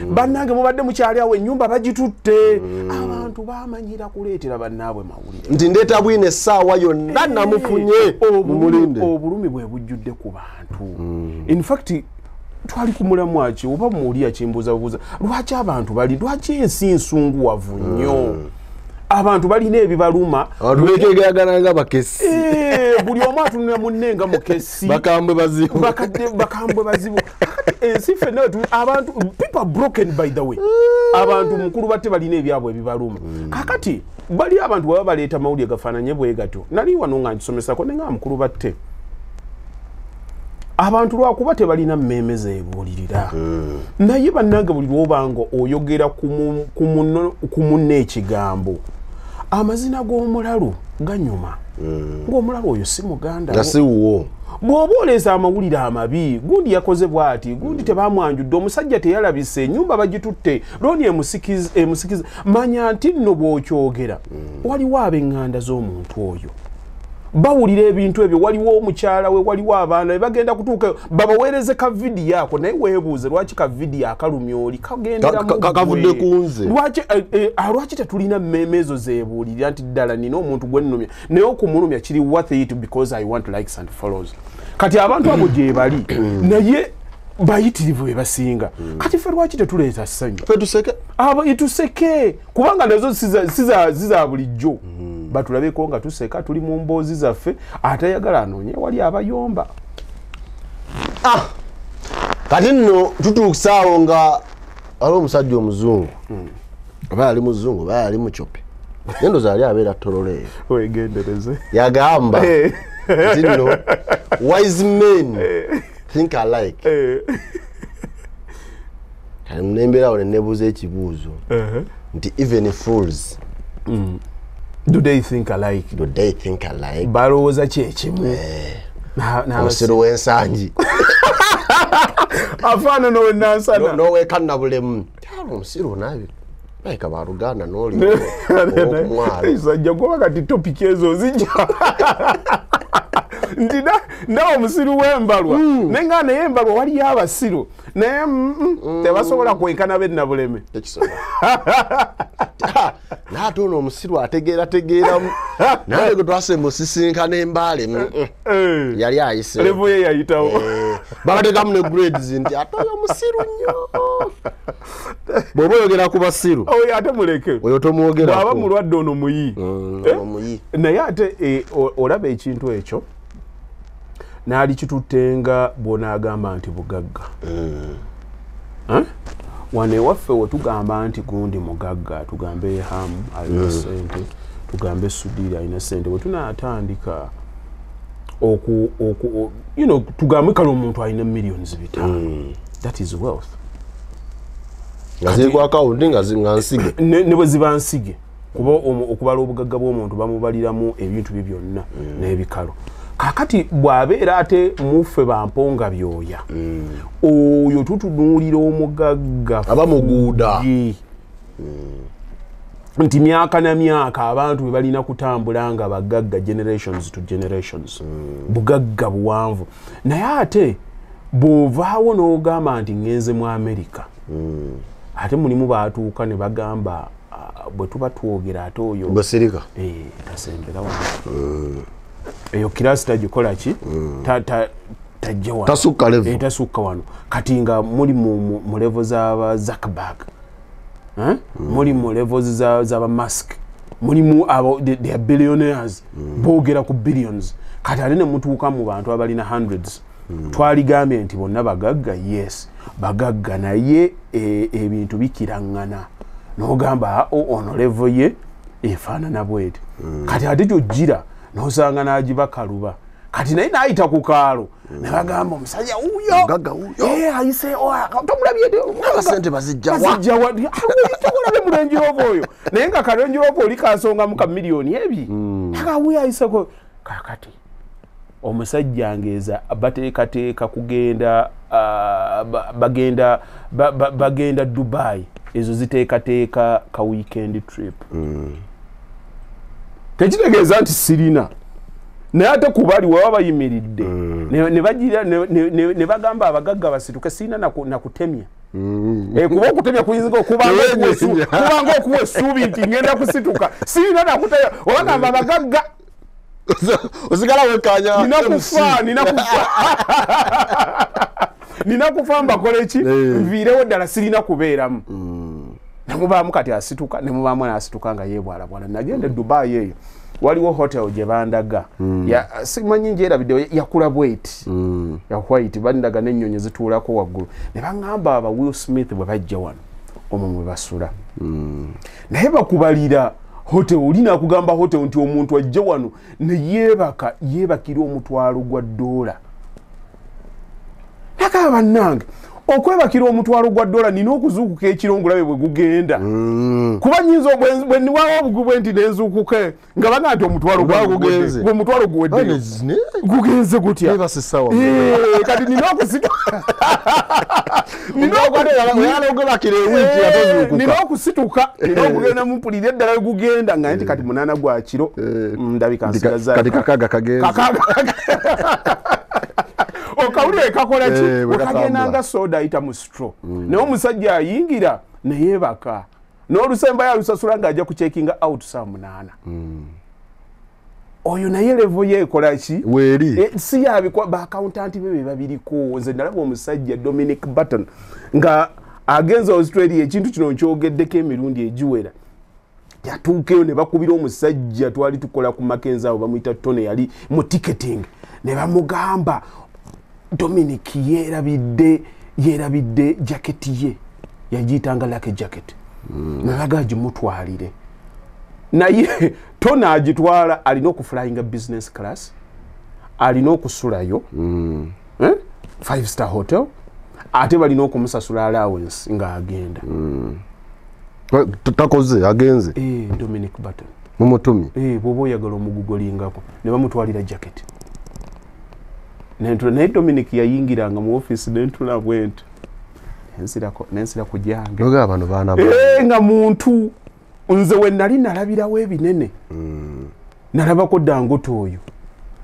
bannange mubadde mukyali awo ennyumba bagitutte abantu bamanyira kuleetera bannaabwe mawulire nti ndeeta bwine essaawa yonna namufunye mumulinde obulumi bwe bujjudde ku bantu in fact twali ku mulamwa ki oba muwulira kimbuzabuuza lwaki abantu bali lwaki ensi nsunguwavu nnyo abantu balina ebibaluma bekegeragana nga bakesi buli omu atunula munne nga mukesi bakambwe bazibu bakambwe bazibu ensi ffenna abantu people broken by the way abantu mukulu batte balina ebyabwe ebibaluma kakati bali abantu baba baleeta mawulire gafaananye bwe gatyo nali wano nga nkisomesako ne nga mukulu batte abantu lwakuba tebalina mmeeme zeebuulirira naye bannange buli lwobanga oyogera ku munne ekigambo amazina g'omulalu ganyuma ng'omulalu oyo si muganda nga siwuwo bw'oba oleeza amawulire amabi gundi yakoze bw'ati gundi tebamwanjudde omusajja teyalabise ennyumba bagitutte looni emusikiza manya nti nno bw'okyogera waliwo ab'eŋŋanda z'omuntu oyo bawulira ebintu ebyo waliwo omukyala we waliwo abaana bagenda kutuuka babaweereze ka vidiyo ako naye weebuuze lwaki ka vidiyo akalumya oli kavudde ku nze lwaki tetulina mmeeme ezo zeebuulirira nti ddala nina omuntu gwe nnumya naye okumulumya kiri worth it because I want likes and follows kati abantu abo gye bali naye bayitirivu be basinga kati ffe lwaki tetuleeta ssanyu tuseke kubanga nazo siza bulijjo batulabeko nga tuseka tuli mu mboozi zaffe atayagala anoonye wali abayomba kati nno tutuukusaawo nga waliwo omusajja omuzungu oba yali muzungu oba yali mucope nendoza ali abeera tololeeyo wegendereze yagamba nti nno wise men think alike kati munembeerawo nenebuuza ekibuuzo nti even fools do they think alike balowooza kyekimu omusiru w'ensangi afaanana wennansana noweekanna bulemu omusiru nabi bayika baluganda n'oliomwalo sajja kuba kati topiki ezo zijja nti nawe omusiru w'embalwa naye nga naye embalwa waliyo abasiru naye tebasobola kwenkana bennabuleme naate ono omusiru ategeerategeeramu naye gwe twasemba osisinkana embaale yali ayise levo ye yayitawo babatekamu ne grades nti ate oyo omusiru nnyo bw'oba oyogera ku basiru oyo ate muleke oyo tomwogerako bw'aba mulwadde ono muyi naye ate olaba ekintu ekyo naali kituttenga bw'onaagamba nti bugagga wano ewaffe wetugamba nti gundi mugagga tugambe hamu alina sente tugambe sudiri alina sente bwetunaatandika tugambe kale omuntu alina millions 5 that is wealth nga ziri ku akawunti nga nsige ne bwe ziba nsige kuba okubala obugagga bw'omuntu bamubaliramu ebintu bye byonna n'ebikalo kakati bw'abeera ate muffe bamponga byoya oyo tutunuulira omugagga aba muguuda nti myaka na myaka abantu bwe balina kutambula nga bagagga generations to generations bugagga buwanvu naye ate bw'ovaawo n'ogamba nti ngenze mu America ate mulimu baatuuka ne bagamba bwe tuba twogera ate oyo basirika tasembera wano eyo kirasi tagikola ki tajja wano tasukka wano kati nga muli mu level z'aba Zuckerberg muli mu levels z'aba Musk mulimu abo they are billionaires boogera ku billions kati ate ne mutuuka mu bantu abalina hundreds twaligambye nti bonna bagagga yes bagagga naye ebintu bikirangana n'ogamba ono level ye efaanana bweti kati ate gyojjira n'osanga n'agibakaluba kati naye n'ayita ku kaalo ne bagamba omusajja wuyo ayise tomulabye bazijjawa tomulabe mu Range Rover oyo naye nga ka Range Rover oli kansonga mu ka miliyoni ebi wuyo ayiseko kakati omusajja ngeeza bateekateeka kugenda bagenda Dubai ezo ziteekateeka ka weekend trip tekitegeeza nti sirina naye ate kubali waba bayimiridde ne bagamba abagagga basituke sirina nakutemya kuba okutemya kuyinza okubanga okuwa essuubi nti ngenda kusituka sirina nakutemya obagamba abagagga osigala wekanya ninakufa mbakole ki nviirewo ddala sirina kubeeramu nemubaamu kati asituka nemubaamu nasituka nga yebwalabwala nagenda Dubai eyo waliwo hotel gye bandaga simanyi njeera video yakula bweti ya white bandaga n'ennyonyi zituulako waggulu ne baŋŋamba aba Will Smith bwe bajja wano omwo mwe basula naye bakubalira hotel olina kugamba hotel nti omuntu ajja wano ne yeebakira omutwalo gwa $. Nakaba bannange okwebakira omutwalo gwa $, nina okuzuukuka ekiro ngulabe bwe gugenda kuba nyinza bwe niwawo obugubwe nti nenzuukuke nga baga nti omutwalo omutwalo guwedde gugenze gutya kati nina okusituka nina okugenda mumpulira eddala gugenda nga nti kati 8 gwa kiro ndabika nsigaza okawulire kakola ki okagendanga soda ayita mu stro naye omusajja ayingira neyebaka n'olusembayo alusasula ng'ajja kucekinga out saa 8 oyo naye levo ye ekola ki weeri si yabikwa baakawuntanti be babiriko nze nalaba omusajja Dominic Button nga agenza Australia ekintu kino nkyogeddeko emirundi egiwera yatuukeyo ne bakubira omusajja twali tukola ku Mackenzie abo bamuyita Tony yali mu ticketing ne bamugamba Dominic yerabidde jaketi ye yagiyitanga like jacket nalaga gimutwalire naye Tony agitwala alina okuflyinga business class alina okusulayo 5-star hotel ate balina okumusasula allowance nga agenda takoze agenze Dominic Button mumutumi bwoba oyagala omugugolingako ne bamutwalira jacket naye Dominic yayingiranga mu office nentula bwento nensira kujange bano baana nga muntu nze we nali nalabirawo ebinene nalabako Dangote oyo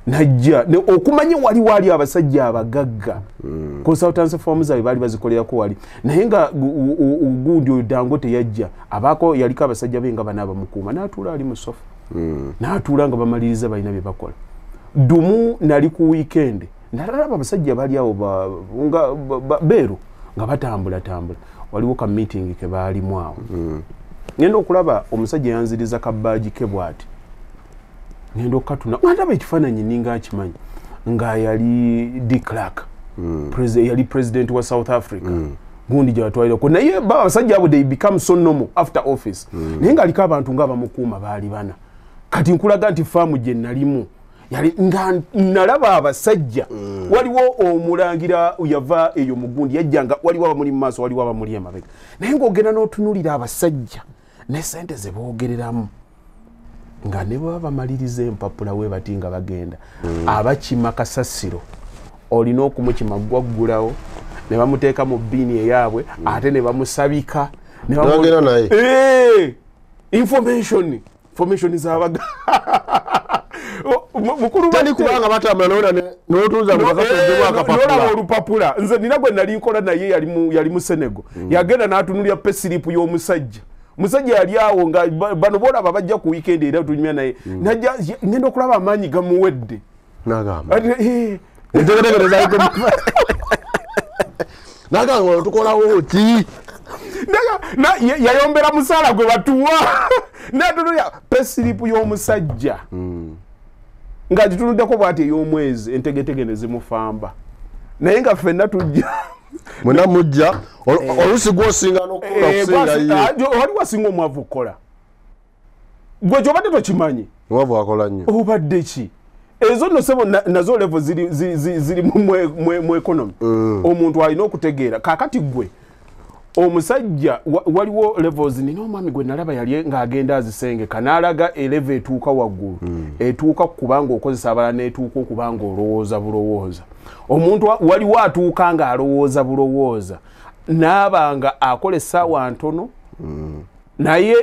najja okumanya wali abasajja abagagga consultancy firms zaabwe baali bazikolerako wali naye nga gundi oyo Dangote yajja abaako yaliko abasajja be nga banaaba mukuuma n'atuula ali mu sofa n'atuula nga bamaliriza balina bye bakola dumu nali ku weekend nalaba abasajja bali awo beeru nga batambula waliwo ka meeting ke baalimu awo ngenda okulaba omusajja yanziriza kabaaji ke bwati ngenda okatuna ndaba ekifaananyi ninga akimanyi nga yali D Clark yali president wa South Africa gundi gyatwalirako naye abasajja abo they become so normal after office naye nga aliko abantu nga abamukuuma baali bana kati nkulaga nti faamu gye nalimu yali nga nalaba abasajja waliwo omulangira yava eyo mugundi yajjanga waliwo abamuli mu maaso waliwo abamuli emabega naye ng'ogenda n'otunulira abasajja ne sente ze boogereramu nga ne baba bamaliriza empapula we bati nga bagenda abakima kasasiro olina okumukima gwaggulawo ne bamuteeka mu bbiini eyaabwe ate ne bamusabika information z'abaga mukuru tani kubanga batamana n'otuuza mu kakasonde akapapula nola olupapula nze nina gwe nali nkola naye yali mu Senegal yagenda n'atunulya pesilipu y'omusajja musajja yali awo nga bano boolaba bajja ku weekend era tunyumya naye najja ngenda okulaba amaanyi gamuwedde nagamba entegetegereza nagamba tukolawo ki yayombera musaala gwe batuwa natunulya pesilipu y'omusajja nga gitunuddeko bwati ey'omwezi entegetege ne zimufamba naye nga ffenna tujja mwena mujja olusi gwosinga wali wasinga omwavu okukola gwe kyobadde tokimanyi omwavu akola nnyo obadde ki ezo nno sebo nazo levo ziri mu economy omuntu alina okutegeera kakati gwe omusajja waliwo levels nina omwami gwe nalaba yali ng'agenda azisengeka n'alaga eleva etuuka waggulu etuuka kubanga okozesa abalala n'etuuka okubanga olowooza bulowooza omuntu waliwo atuuka ng'alowooza bulowooza n'abanga akola essaawa ntono naye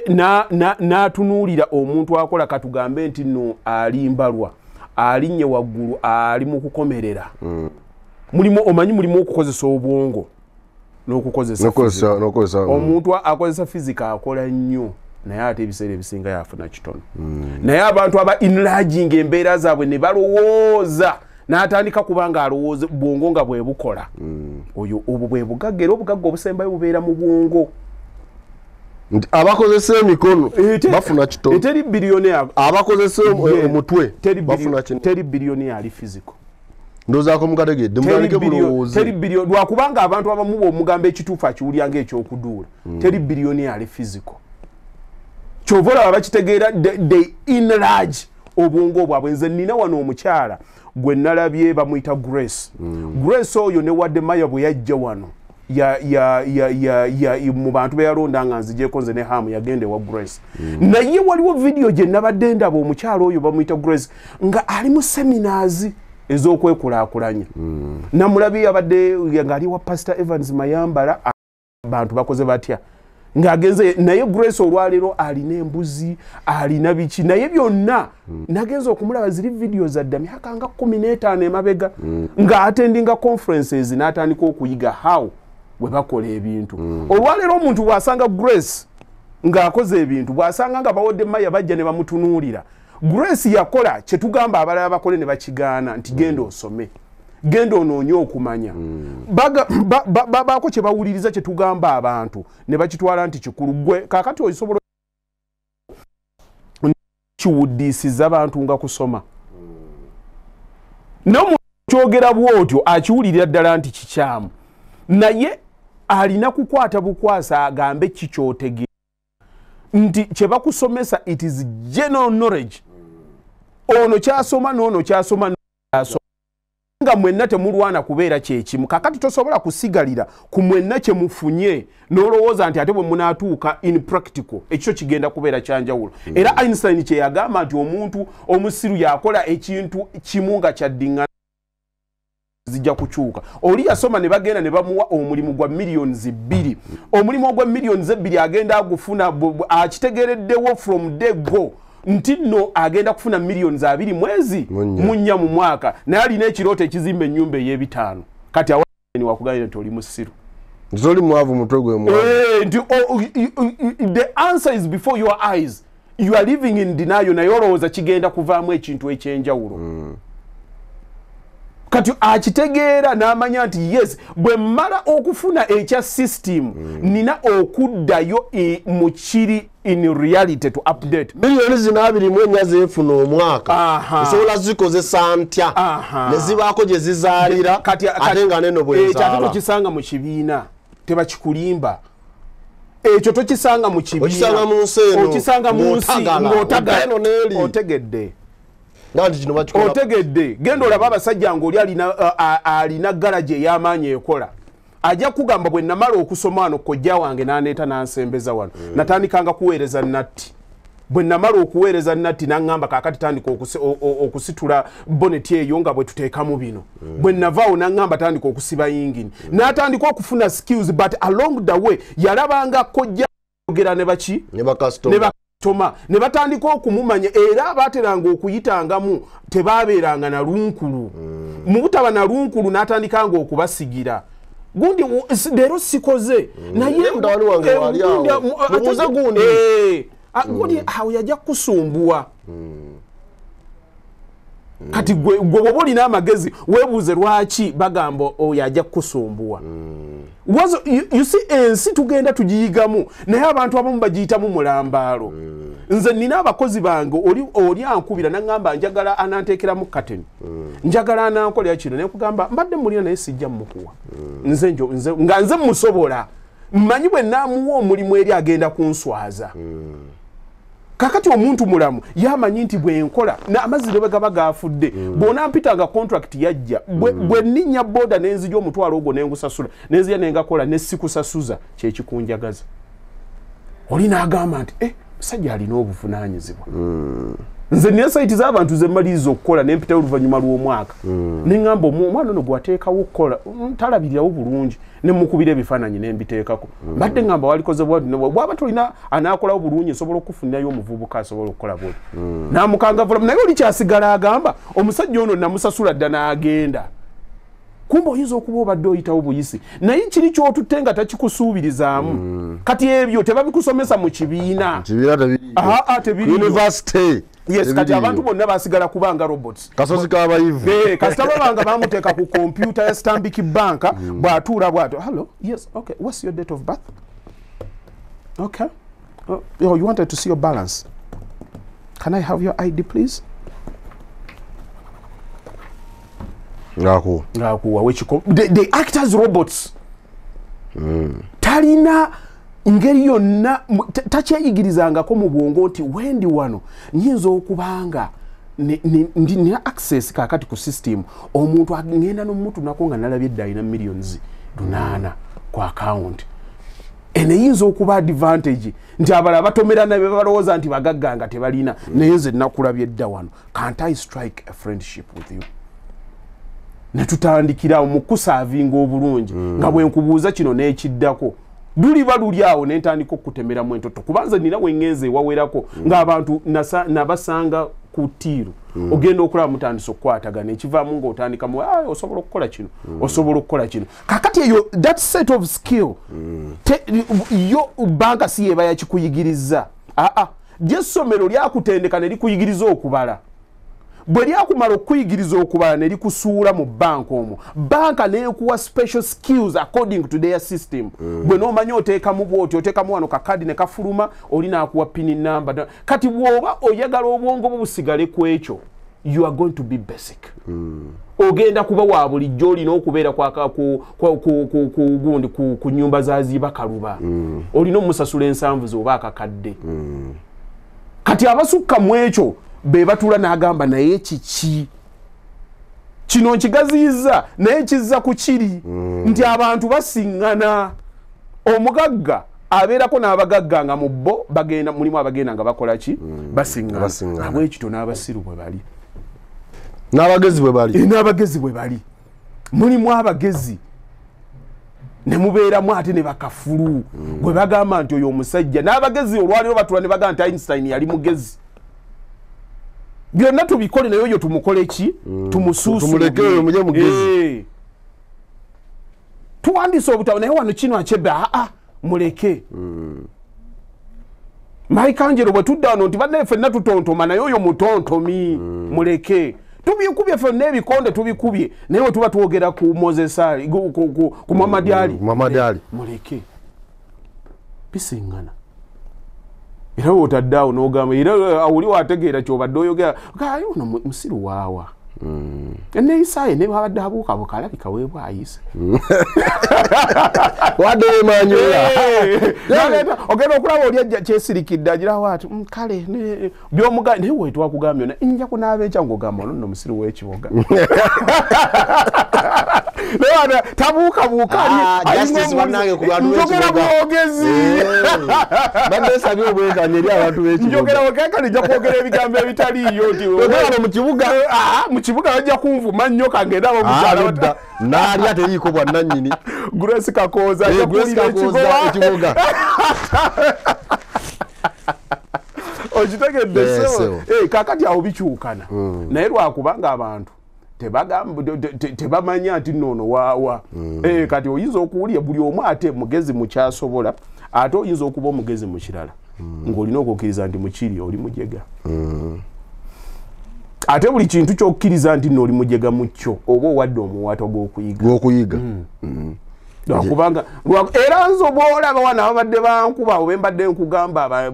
n'atunuulira omuntu akola katugambe nti nno alimbalwa alinnye waggulu ali mu kukomerera omanyi mulimu okukozesa obwongo n'okukozesa omuntu akozesa fizika akola nnyo naye ate ebiseera ebisinga yafuna kitono naye abantu aba enlarging embeera zaabwe ne balowooza n'atandika kubanga alowooza bwongo nga bwe bukola oyo obwo bwe bugagga era obugagga obusembayo bubeera mu bwongo abakozesa emikono bafuna kitono teri biliyoniya abakozesa omutwe bafuna kino teri biliyoniya ali fiziko ndozaako mukategedde mutandike bulowoozi teri biliyoni lwakubanga abantu abamu bw'omugamba ekituufu akiwulya ng'ekyokuduula teri biliyoniya ali fiziko kyova olaba bakitegeera they enlarge obwongo bwabwe nze nnina wano omukyala gwe nalabye bamuyita Grace Grace oyo ne wadde Maya bwe yajja wano mu bantu be yalonda nga nzigyeko nze ne hamu yagende wa Grace naye waliwo video gye nabadde ndaba omukyala oyo bamuyita Grace nga ali mu seminars ez'okwekulaakulanya namulabye yabadde ng'ali wa Pastor Evans Mayambala abantu bakoze batya ng'agenze naye Grace olwaleero alina embuzi alina biki naye byonna nagenza okumulaba ziri video za dda myaka nga 15 emabega ng'atendinga conferences n'atandika okuyiga how bwe bakola ebintu olwaleero omuntu bw'asanga Grace ng'akoze ebintu bw'asanga nga bawodde Maya bajja ne bamutunuulira Grace yakola kye tugamba abalala bakole ne bakigaana nti genda osome genda onoonye okumanya baako kye bawuliriza kye tugamba abantu ne bakitwala nti kikulu gwe kaakati osobola kiwuddisiza abantu nga kusoma n'omuntu kyogera bw'otyo akiwulirira ddala nti kikyamu naye alina kukwata bukwasa agambe kikyotegeera nti kye bakusomesa it is general knowledge ono kyasoma n'ono kyasoma nga mwenna temulwana kubeera kyekimu kakati tosobola kusigalira ku mwenna kye mufunye n'olowooza nti ate bwe munaatuuka in practical ekyo kigenda kubeera kyanjawulo era Einstein kye yagamba nti omuntu omusiru yakola ekintu kimu nga kyaddingana zijja kukyuka oli yasoma ne bagenda ne bamuwa omulimu gwa millions 2 omulimu ogwa millions 2 agenda agufuna akitegereddewo from day go nti no agenda kufuna millions 2 mwezi munya mu mwaka naye alina ekirooto ekizimba ennyumba ey'ebitaano kati awani wakuganira nti oli musiru zoli mwavu mutwe gwe mwavu the answer is before your eyes you are living in denial naye olowooza kigenda kuvaamu ekintu ekyenjawulo kati akitegeera n'amanya nti yes bwe mmala okufuna ekya system nina okuddayo mu kiri in reality to update millions zinabiri mwenya zeefuna omwaka osobola zikozesa ntya ne zibaako gye zizaalira ate nga neno bwezaala ekyo tokisanga mu kibiina tebakikulimba ekyo tokisanga mu kibiina okisanga mu nsi ng'otagala otegedde otegedde genda olaba abasajja ng'oli alina garaji ey'amaanyi ekola ajja kugamba bwe namala okusoma wano kojja wange n'aneeta n'ansembeza wano natandikanga kuweereza natti bwe namala okuweereza natti n'aŋŋamba kaakati tandika okusitula boneti eyo nga bwe tuteekamu bino bwe navaawo n'aŋŋamba tandika okusiba yingini n'atandika okufuna skills but along the way yalabanga kojja ogera ne baki ne bakasitoma customer ne batandika okumumanya era abateranga okuyitangamu tebabeeranga na lunkulu mu butaba na lunkulu n'atandikanga okubasigira gundi leero sikoze naye mutawali wange wali awo mubuze gundi gundi awo yajja kusumbuwa kati gwe bwoba olina amagezi weebuuze lwaki bagamba oyo ajja kusumbuwa you see ensi tugenda tugiyigamu naye abantu abamu bagiyitamu mulambaalo nze nina abakozi bange oli ankubira naŋŋamba njagala ananteekeramu kateni njagala anankolera kino nekugamba mbadde mulina naye sijja mmukuwa nga nze musobola mmanyi bwe naamuwa omulimu eri agenda kunswaza kakati omuntu mulamu yamanyi nti bwenkola amaziro bwe gaba gafudde bona mpitanga contract yajja bwe nninya boda nenzija omutwalo ogwo nengusasula nenzija nengakola nesikusasuza kyekikunjagaza oli n'agamba nti musajja alina obuvunaanyizibwa nze nina saiti z'abantu ze mmaliriza okukola nempita oluvannyuma lw'omwaka neŋŋamba omwana ono gwateekawo okukola talabirirawo bulungi nemukubira ebifaananyi nembiteekako mbadde ŋŋamba walikoze bwaba tolina anaakolawo bulungi nsobola okufunirayo omuvubuka asobola okukola bwoti n'amukangavulamu naye oli kyasigala agamba omusajja ono namusasula dda n'agenda kumba oyinza okuba obadde oyitawo buyisi naye kiri kyotutte nga takikusuubirizaamu kati ebyo tebabikusomesa mu kibiina university yes kati abantu bonna basigala kubanga robots kasozi k'abayivu kasita babanga bamuteeka ku kompyuta ya Stanbic Bank bw'atuula bw'ato hello yes okay what's your date of birth okay you wanted to see your balance can I have your ID please ngakuwa wekiko they act as robots talina ngeri yonna takyeyigirizangako mu bwongo nti wendi wano nyinza okubanga nina access kakati ku system omuntu agenda n'omutunako nga nalabye edda alina millions 8 ku account eneyinza okuba advantage nti abala batomerana be balowooza nti bagagganga tebalina naye nze nakulabye edda wano can't I strike a friendship with you netutandikira omukusaavinga obulungi nga bwenkubuuza kino n'ekiddako luliba luli awo nentandika okutemeramu entoto kubanza nina wengenze wawerako ng'abantu nabasanga ku ttiiru ogenda okulaba mutandisa okukwatagana ekivaamu ng'otandikamu osobola okukola kino osobola okukola kino kakati eyo that set of skill yo banka si yeba yakikuyigiriza gy'essomero lyakutendeka ne likuyigiriza okubala bwe lyakumala okuyigiriza okubala ne likusuula mu banka omwo banka neekuwa special skills according to their system bwe n'omanya oteekamu bwoti oteekamu wano kakadi ne kafuluma oli naakuwa pin number kati bw'oba oyagala obwongo bwo busigale ku ekyo you are going to be basic ogenda kuba wa bulijjo olina okubeera gundi ku nnyumba zazibakaluba olina omusasula ensanvu ze oba akakadde kati abasukka mu ekyo be batula n'agamba naye kiki kino nkigaziyiza naye kizza ku kiri nti abantu basiŋŋana omugagga abeerako n'abagagga nga mu bo bagenda mulimu abagenda nga bakola ki basiŋŋana abwekito n'abasiru bwe bali n'abagezi bwe bali mulimu abagezi ne mubeeramu ate ne bakafulu gwe bagamba nti oyo omusajja n'abagezi olwaliro batula ne bagamba nti Einstein yali mugezi byonna tubikole naye oyo tumukole ki tumusuusuleke oyo muje mugezi tuwandiise obutabo naye wano kino akyebba muleke Maikanjero bwe tudda wano nti banne ffenna tutontoma naye oyo mutontomi muleke tubikubye ffenna ebikonde tubikubye naye we tuba twogera ku Moses Ali ku Muhammad Ali muleke bisiŋŋana era otaddawo n'ogamba era awuli wategeera kyobadde oyogera ono musiru waawa neeyisaaye ne babadde abuukabuuka alabika weebwayise wadde wemanyola ogenda okulaba oli ajja kyesirikidde agirawo ati kale byomuga naye wetwakugambye ona nja kunaaba ekya ng'ogamba ono nno musiru w'ekiboga naye tabuukabuuka njogera bwogezi badesabye obwenkanya eri abantu b'ekiboga njogera bwekenkanya nja kwogera ebigambo ebitaliiyo nti mu kibuga mukibuga bajja kunvuma nnyo kangenda abamukyala naalya teriiko bwannannyini Grace Kakooza ekiboga okitegedde sebo kakati awo bikyukana naye lwakubanga abantu tebamanya nti nnono waawa kati oyinza okuwulya buli omu ate mugezi mukyasobola ate oyinza okuba omugezi mu kirala ng'olina okukkiriza nti mukiri oli mujega ate buli kintu kyokkiriza nti nno oli mujega mu kyo oba owadde omuwato gw'okuyiga lwakubanga era nzo bw'olaba wana ababadde bankuba oba mbadde nkugamba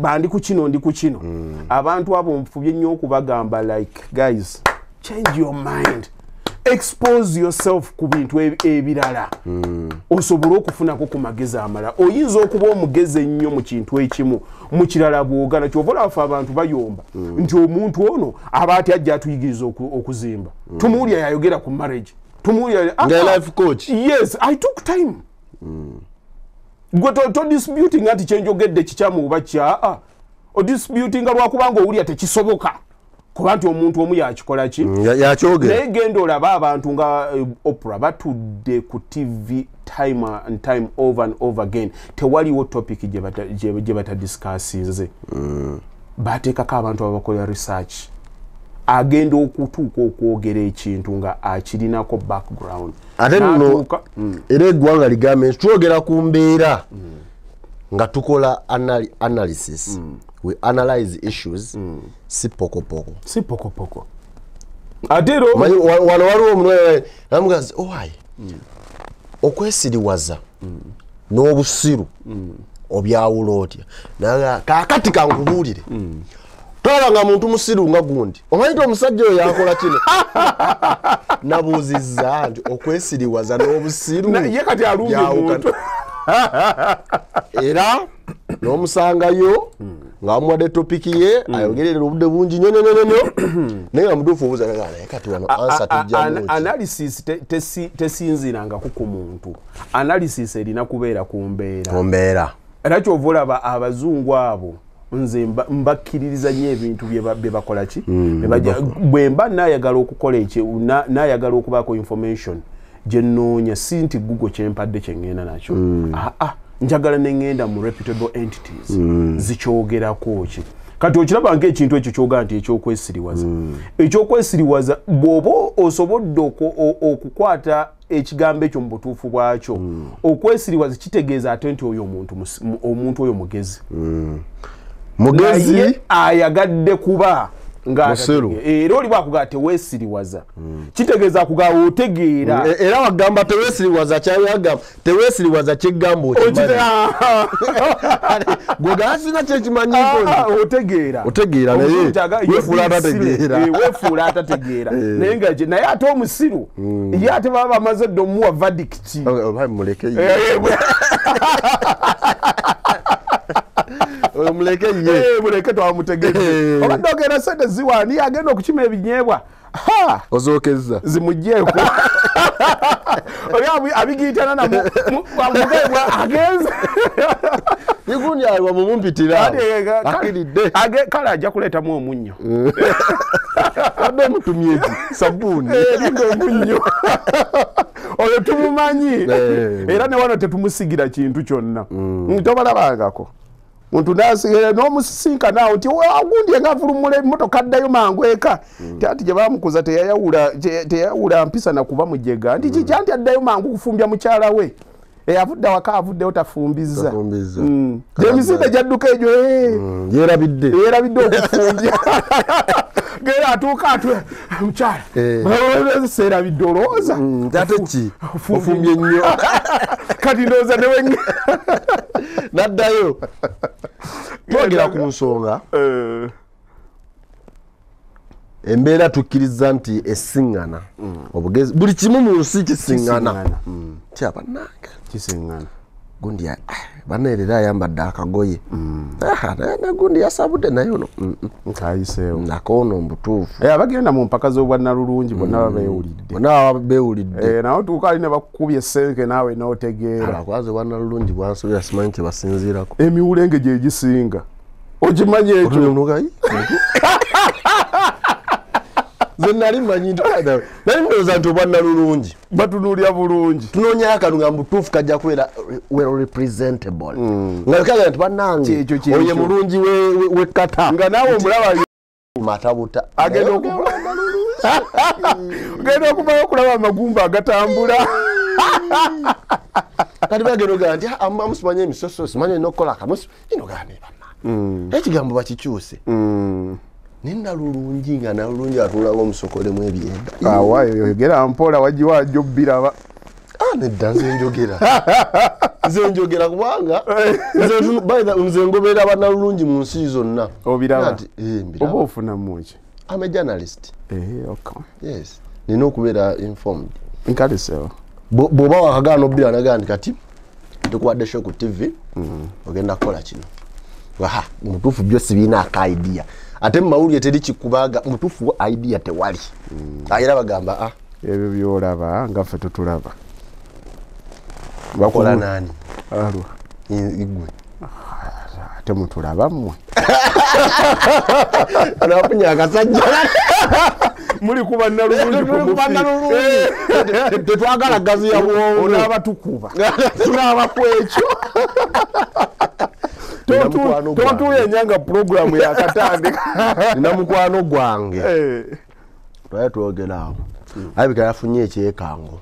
bandi ku kino ndi ku kino abantu abo nfubye nnyo okubagamba like guys change your mind, expose yourself ku bintu ebirala osobole okufunako ku magezi amala oyinza okuba omugezi ennyo mu kintu ekimu mu kirala bwogana kyovola afa abantu bayomba nti omuntu ono aba ati ajja atuyigiriza okuzimba tumuwulya yayogera ku marriage tumuwulya life coach yes I took time gwe to disputing anti kyenjogedde kikyamu oba kya o disputing lwakubanga owulya tekisoboka kuba nti omuntu omu yakikola ki yakyogera naye genda olaba abantu nga Oprah batudde ku TV time and time over and over again tewaliwo topic gye batadiscussinze bateekako abantu abakola research agenda okutuuka okwogera ekintu nga akirinako background ate nno era eggwanga ligambe twogera ku mbeera nga tukola analysis we analyze issues si pokopoko atero wano waliwo omunwe namugazi owaayi okwesiriwaza n'obusiru obyawula otya kakati kankubuulire tolaba nga muntu musiru nga gundi omanyi nti omusajja oyo yakola kino nabuuzizza nti okwesiriwaza n'obusiru ye kati alumye omuntu era n'omusangayo nga amuwadde topiki ye ayogerera obudde bungi nnyo naye nga mutuufu obuuza naye kati wano ansa tujjamu analysis tesinzirangako ku muntu analysis erina kubeera ku mbeera era kyova olaba abazungu abo nze mbakkiririza nnyo ebintu bye bakola ki bwe mba naayagala okukola ekyo naayagala okubaako information gye nnoonya si nti Google kyempadde kye ŋŋenda nakyo njagala ne ŋŋenda mu reputable entities zikyogerako ki kati okiraba ng'ekintu ekyo kyogaa nti ekyokwesiriwaza bw'oba osobodde okukwata ekigambo ekyo mu butuufu bwakyo okwesiriwaza kitegeeza ate nti oyo omuntu oyo mugezi ayagadde kuba era oli bwakugaa teweesiriwaza kitegeeza akugaa otegeera era wagamba teweesiriwaza kyayagamba teweesiriwaza kyegamba gwegasinga kyekimanyiko otegeera naye weefuula atategeera naye ate omusiru ye ate baba bamaze dde omuwa verdict muleke twamutegedde obadde ogenda sente ziwaani agenda okukima ebinyeebwa ozokeza zimugjeeko oli abigiyitana namugayibwa agenze igundi aliwa mumumpitira akiridde kale ajja kuleetamu omunnyo adde omutumyeki sabuuni erinda omunnyo oyo tumumanyi era ne wano tetumusigira kintu kyonna tobalabangako muntu nasigere n'omusisinkanawo nti agundi engavulumula emmotoka addayo mangu eka ati gye bamukuza teyawula mpisa nakuba mujega nti kikya nti addayo mangu kufumbya mukyala we avudde awaka avuddewo tafumbiza emisinde gyadduka egyo yerabidde okufumbya gera atuuka atwe mukyala seerabidde olowooza ate ki ofumbye nnyo kati ndowooza newe naddayo twogera ku nsonga embeera tukkiriza nti esiŋŋana obugezi buli kimu mu nsi kisiŋŋana kyabannanga kisiŋŋana gundi bannaerera ayambadde akagoye nagundi yasabudde naye ono nkayiseewo nakoono mbutuufu abagenda mu mpaka z'obwannalulungi bonna baba beewulidde nawe tuuka ali ne bakukubya essenke naawe n'otegeera akwaza obwannalulungi bwansobera simanyi kye basinziirako emiwulenge gye gisinga okimanyi ekyo nali manyi nali ndowooza nti obwanna lulungi batunulya bulungi tunoonyayo akalunga mutuufu kajja kubeera well representable nga kaga nti bannange oye mulungi wekata nga naawe omulaba matabuta agenda okuvayo okulaba amagumba agatambula kati bagenda ogaa nti amusimanye emisoso simanye nokukola akamusi ino gane banna ekigambo bakikyuse nina lulungi nga nalulungi atulanga omusokolemu ebyenda awayo yogera mpola wajiwajo biraba nedda nze njogera kubanga nze ngoberera bannalulungi mu nsi zonna obiraba oba ofuna muki I'm a journalist okay yes nina okubeera informed nkalisewo bw'oba wakagaana obbira nagaa nti kati tukuwadde show ku TV ogenda kukola kino mutuufu byo sibiina aka-idea ate mu mawulire teri kikubaga mutuufu idea tewali era bagamba ebyo byolaba nga ffe tutulaba bakola nani alwa igwe ate mutulaba mmwe anawafunya akasajja muli kuba nalulungi tetwagala gazi ya bwongo onaaba tukuba tunaaba kwekyo tontuyenyanga programu yakatandika nina mukwano gwange twali twogerawo alabika yafunye ekyekango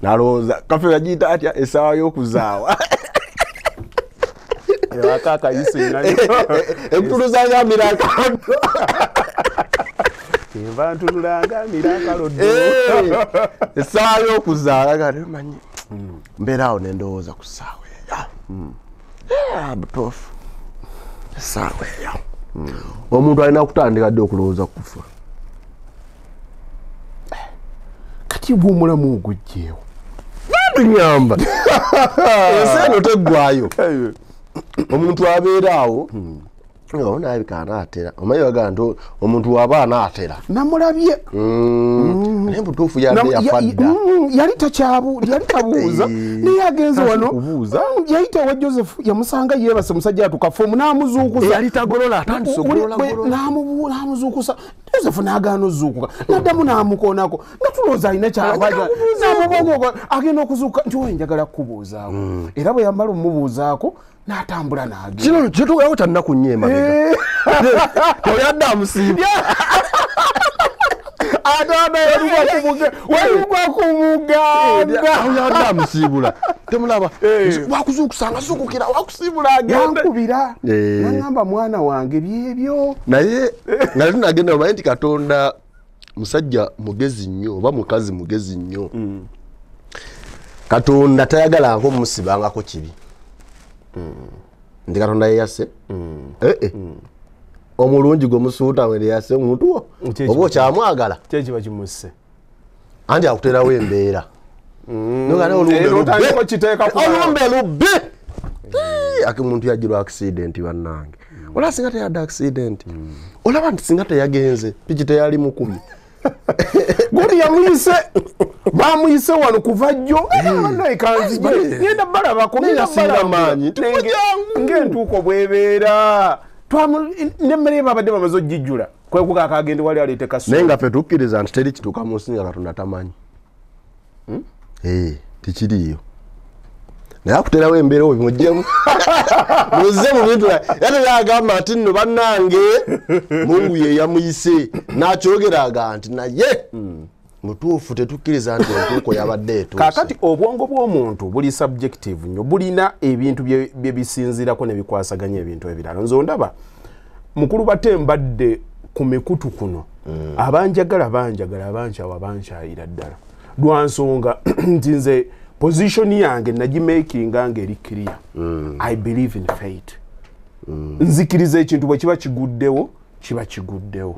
nalowooza kafe yagiyita atya essaawa y'okuzaawa ekutuluzanga mirakalodo enva ntunulanga mirakalodo essaawa y'okuzaala galemanyi mbeeraawo nendowooza ku ssaawa eyo butuufu essaawa eyo omuntu alina kutandika dde okulowooza kufa kati bw'omulamu ogujjeewo tunyamba ensi eno teggwayo omuntu abeeraawo onaalabika anaatera omanyi bagaa nti omuntu waba anaatera namulabye naye butuufu yadde yafadda yali tabuuza naye agenze wano yayita wa Joseph yamusanga yeebase musajja atukafa omu n'amuzuukusa yali tagolola atandise n'amuzuukusa Joseph n'agaana ozuukuka n'addamu n'amukoonako nga tulowooza alina kyalabaga n'amubongo agenda okuzuuka nti owe njagala kukubuuzaako era bwe yamala omubuuzaako n'atambula n'agenda kino kyetugawo tannaku nnyo emabega oyadde amusiibya walugwa ku muganda oyadde amusiibula temulaba wakuzuukusanga zuukukira wakusiibula agenda yankubira naŋŋamba mwana wange byebyo naye nga tunagenda omanyi nti Katonda musajja mugezi nnyo oba mukazi mugezi nnyo Katonda tayagala nk'omusibangako kibi ndi Katonda yeyase omulungi gwomusuuta were yase omuntu wo oba okyamwagala kyekiba kimusse anti akuterawo embeera olumbe lubbe ake muntu yajirwa accident bannange olaba singa teyadde accident olaba nti singa teyagenze piki teyali mukumi guli yamuyise bamuyise wano kuva jjo ekanzije ngenda balabako maanyi ng'entuuko bwebeera nemmere babadde bamaze ogijjula kwekuga akagende wali aleete kaso naye nga ffe tukkiriza nti teri kituuka mu nsi nga Katonda tamanyi tikiriiyo naye akuterawo embeera oyo mujjemu muze mu bintu yate yagamba nti nno bannange Mungu ye yamuyise n'akyogeraga nti naye mutuufu tetukkiriza nti entuuko yabadde etuuse kaakati obwongo bw'omuntu buli subjective nnyo bulina ebintu bye bisinziirako ne bikwasaganya ebintu ebirala nze ondaba mukulu bate mbadde ku mikutu kuno abanjagala abankyawa abankyayira ddala lwa nsonga nti nze position yange nagimakinga ng'eri clear I believe in fate nzikiriza ekintu bwe kiba kiguddewo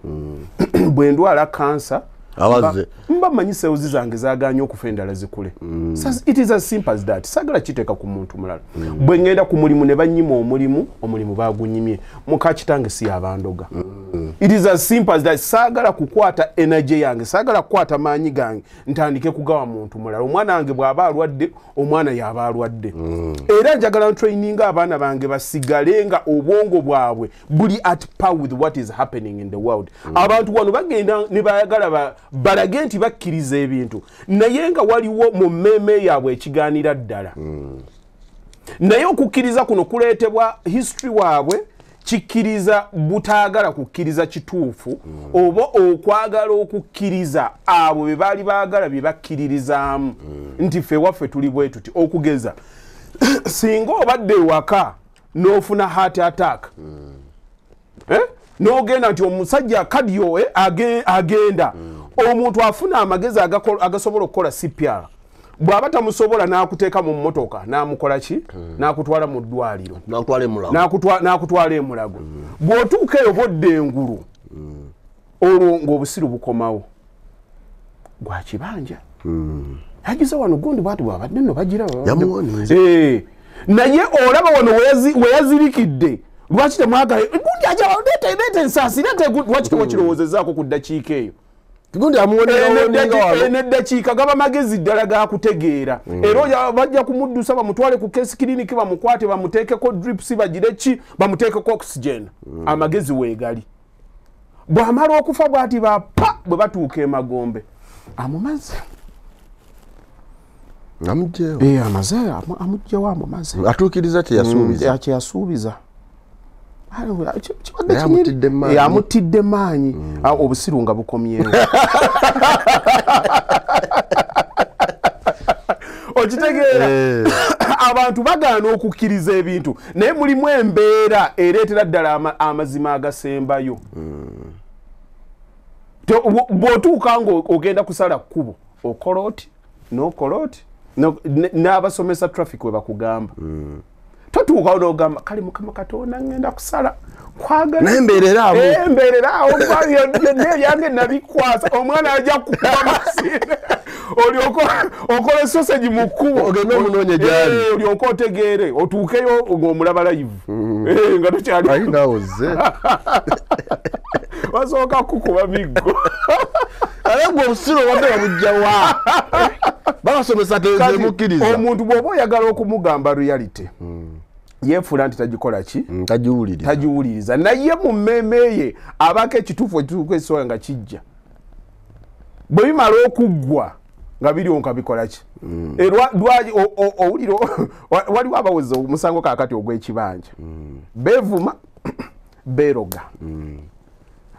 bwe ndwala cancer awaze mba manyi sales zange zaganye okufa endala zikule it is as simple as that sagala kiteka ku muntu mulala bwe ngenda ku mulimu ne banyima omulimu bagunyimye muka kitange si abandoga it is as simple as that sagala kukwata energy yange sagala kukwata maanyi gange ntandike kugawa muntu mulala omwana wange bw'aba alwadde omwana yaba alwadde era njagala training abaana bange basigalenga obwongo bwabwe buli at par with what is happening in the world abantu wano bagenda ne bayagala balage nti bakkiriza ebintu naye nga waliwo mu mmeme yaabwe ekigaanira ddala naye okukkiriza kuno kuleetebwa history waabwe kikkiriza butaagala kukkiriza kituufu oba okwagala okukkiriza abo be baali baagala bye bakkiririzaamu nti ffe waffe tuli bwe tuti okugeza singa obadde ewaka n'ofuna heart attack n'ogenda nti omusajja kadiyo agenda omuntu afuna amagezi agasobola okukola CPR bw'aba tamusobola n'akuteeka mu mmotoka n'amukola ki n'akutwala mu ddwaliro n'akutwala emulago bw'otuuka eyo bodda engulu olwo ng'obusiru bukomawo gwa kibanja yagize wano gundi bwati bwabadde nno bagira naye olaba wano we yazirikidde lwaki temwagala gundi ajaaleeta ensaasi lwaki tewakirowoozezaako ku ddakiika eyo gundi neddakiika gaba magezi ddala gakutegeera era bajja kumuddusa bamutwale ku kesi kiriniki bamukwate bamuteekeko drips bagire ki bamuteekeko oxygen amagezi weegali bw'amala okufa bwati bapa bwe batuuka emagombe amumaze amaze amugjewo amumaze atuukiriza kyeyasuubiza amutidde maanyi obusiru nga bukomyewo okitegeera abantu bagaana okukkiriza ebintu naye mulimu embeera ereetera ddala amazima agasembayo bw'otuuka ng'ogenda kusala kkubo okola oti n'okola oti n'abasomesa traffic we bakugamba totuukawo n'ogamba kale mukama katonda ngenda kusala kwagalaembeereraawo byonna ebyange nabikwasa omwana ajja kukuba masine okola sausage mu kkubo ogende omunoonye gyali olyoka otegeere otuukeyo ng'omulaba live nga tokyalinawoze wasooka kukuba miggo ale gwe obusiru obadde babujjawa babasomesa tezemukkiriza omuntu bw'oba oyagala okumugamba reality yefuula nti tagikola ki tagiwuliriza naye mu mmeeme ye abaako ekituufu ekituuka ekisobola nga kijja bwe bimala okuggwa nga birionka bikola ki owuliro waliwo abaweza omusango kaakati ogw'ekibanja beevuma beeroga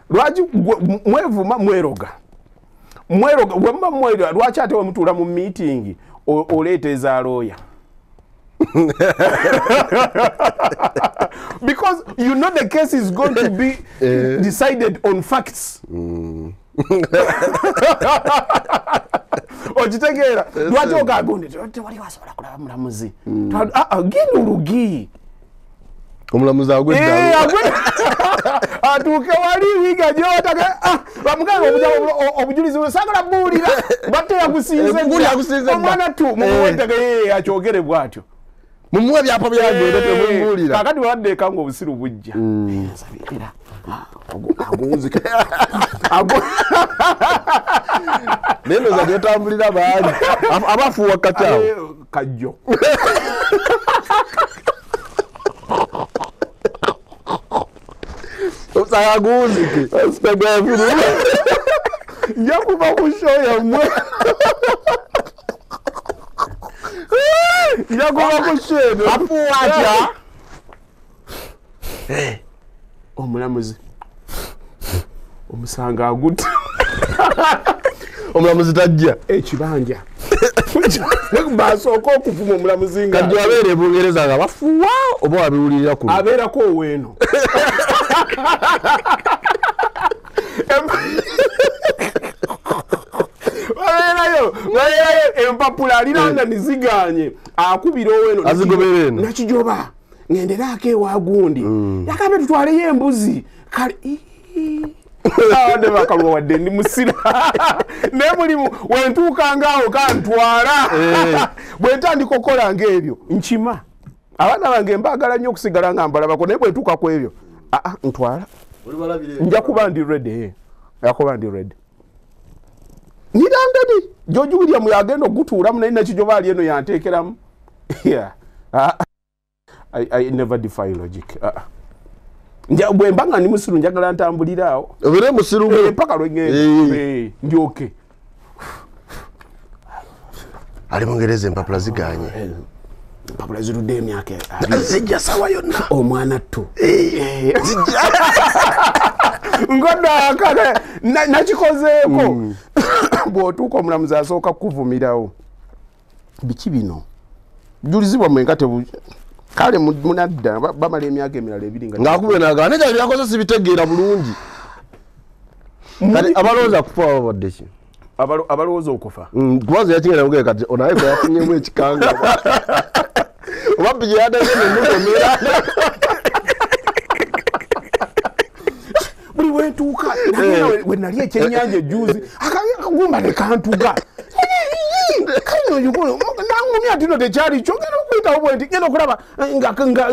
lwaki mwevuma mweroga bwemuba mweroga lwaki ate wemutuula mu meeting oleeta ezaalooya because you know the case is going to be decided on facts okitegeera lwaki ogagundi tewali wasobola kulaba mulamuzi genda olugi omulamuzi atuuke wali wiga gyotaka bamuganga obujulizi sagala buulira batte yagusinze omwana tu mumuwetega akyogere bwatyo mumuwe byapa byagenda temumuwulira kakati bawaddeeka nga obusiru bujja agunzike neno zagetambulira baali abafuuwa kakyawo kajjo agunzike njakuva ku show yammwe njakuva ku show afuuwatya omulamuzi omusanga agutta omulamuzi tajja ekibanja basooka okuvuma omulamuzi nga kajja abeera e Bungereza nga bafuuwa oba wabiwulirira kuno abeerako oweeno babeerayo empapula aliranga niziganye akubira oweeno azigobera eno nakijoba ngenderaako ewa gundi yakambe tutwaleyo embuzi kale wadde bakalwa wadde ndi musira naye mulimu wentuuka ngaawo kantwala bwe ntandika okukola ng'ebyo nkima abaana bange mbaagala nnyo okusigala nga mbalabako naye bwe ntuuka ku ebyo ntwala nja kuba ndi ready yakuba ndi ready nirandadi George William yagenda okutuulamu naye nakijjoba ali eno yanteekeramu I never defy logic bwe mbanga ndi musiru njagala ntambulira awo obere musiru mpaka lwengende njoke ali mongereze empapula ziganye empapula zirudde emyaka zijja sawa yonna omwana ttu ngodda nakikozeeko bw'otuuka omulamuzi asooka kukuvumirawo biki bino julizibwa mwenka kale munadda bamala emyaka emirala ebiri ng'akube nagaa naye kyali byakoze sibitegeera bulungi kati abalowooza kufa babadde ki abalowooza okufa kubanza yakigenda mugee kati onaye kwe yafunyemu ekikanga oba piki yaddaze nemukomera buli wentuuka we nali ekyennyanja ejuzi akagumba ne kantuga nangumya atino tekyali kyo genda okuyitawo bwenti genda okulaba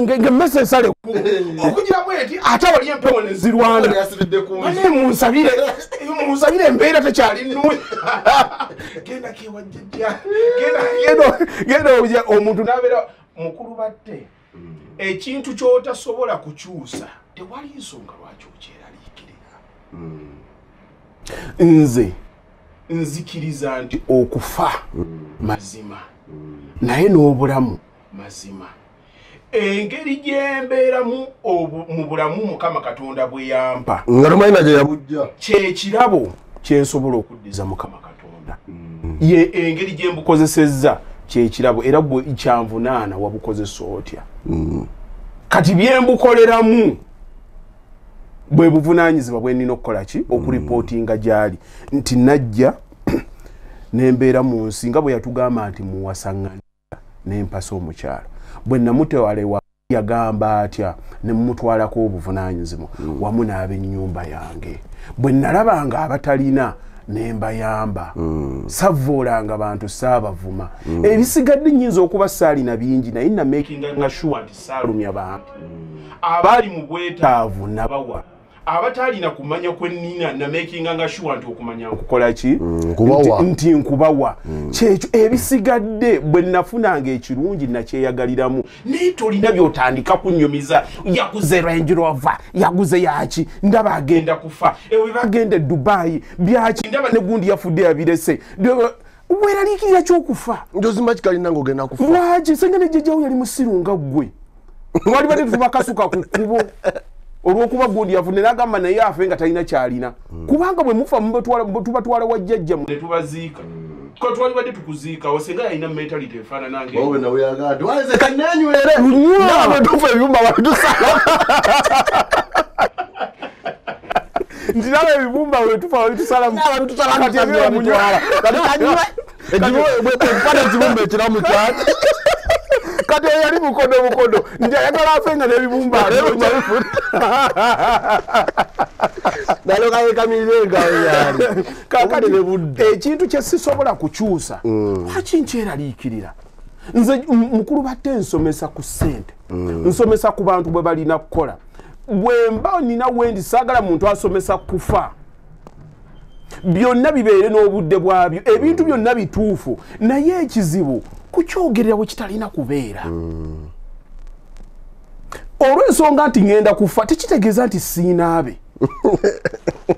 ngemmese esale okugira bwenti ate wali empewo nezirwana naye munsabire embeera tekyali nnungi genda kewajjajja genda omuntu nabeera mukulu batte ekintu kyotasobola kukyusa tewali nsonga lwaki okyeraliikirira nze nzikiriza nti okufa mazima naye n'obulamu mazima engeri gyembeeramu mu bulamu Mukama Katonda bwe yampa nga tomanyi gye yabujja kyekirabo kyensobola okuddiza Mukama Katonda ye engeri gyembukozesezza kyekirabo era gwe kyanvunaana wabukozesa otya kati byembukoleramu bwe buvunaanyizibwa bwe nnina okukola ki okuripootinga gyali nti najja nembeera mu nsi nga bwe yatugamba nti muwasaŋŋanira nempasa omukyala bwe namutwala yagamba atya ne mumutwalako obuvunaanyizibwa wamu n'ab'ennyumba yange bwe nalabanga abatalina nembayamba savvoolanga bantu saabavuma ebisigadde nnyinza okuba saalina bingi naye namakinga nga sure nti saalumya bantu abaali mu bwetaavu nabawa abatalina kumanya kwennina namakinga nga sure nti okumanya nkukola ki nti nkubawa kyekyo ebisigadde bwe nafunanga ekirungi nakyeyagaliramu naye tolina byotandika kunnyumiza yaguze Range Rover yaguze yaki ndaba agenda kufa ewe bagende Dubai byaki ndaba ne gundi yafudde yabirese weraliikirira kyokufa njozimba kikalina ng'ogenda kufa lwaki sengene jjajjawo yali musiru nga ggwe wali badde tufuba kasuka ku kkubo olw'okuba gundi yafudde n'agamba naye afe nga talina kyalina kubanga bwe mufa tubatwala wa jjajja ne tubaziika ko twali badde tukuziika wasenga yalina mentality efaananange wowe nawe yagati waize kanenywere nawe tufa ebyumba watusala nti nawe ebibumba wetufa wabitusala ekibumba ekiramu kyaki kati yali mukodo nti ayagala afenga n'ebibumba ekintu kyesisobola kukyusa lwaki nkyeraliikirira nze mukulu batte nsomesa ku ssente nsomesa ku bantu bwe balina kukola bwe mba nina wendi saagala muntu asomesa kufa byonna bibeere n'obudde bwabyo ebintu byonna bituufu naye ekizibu kukyogerera bwe kitalina kubeera olw'ensonga nti ngenda kufa tekitegeeza nti siinaabe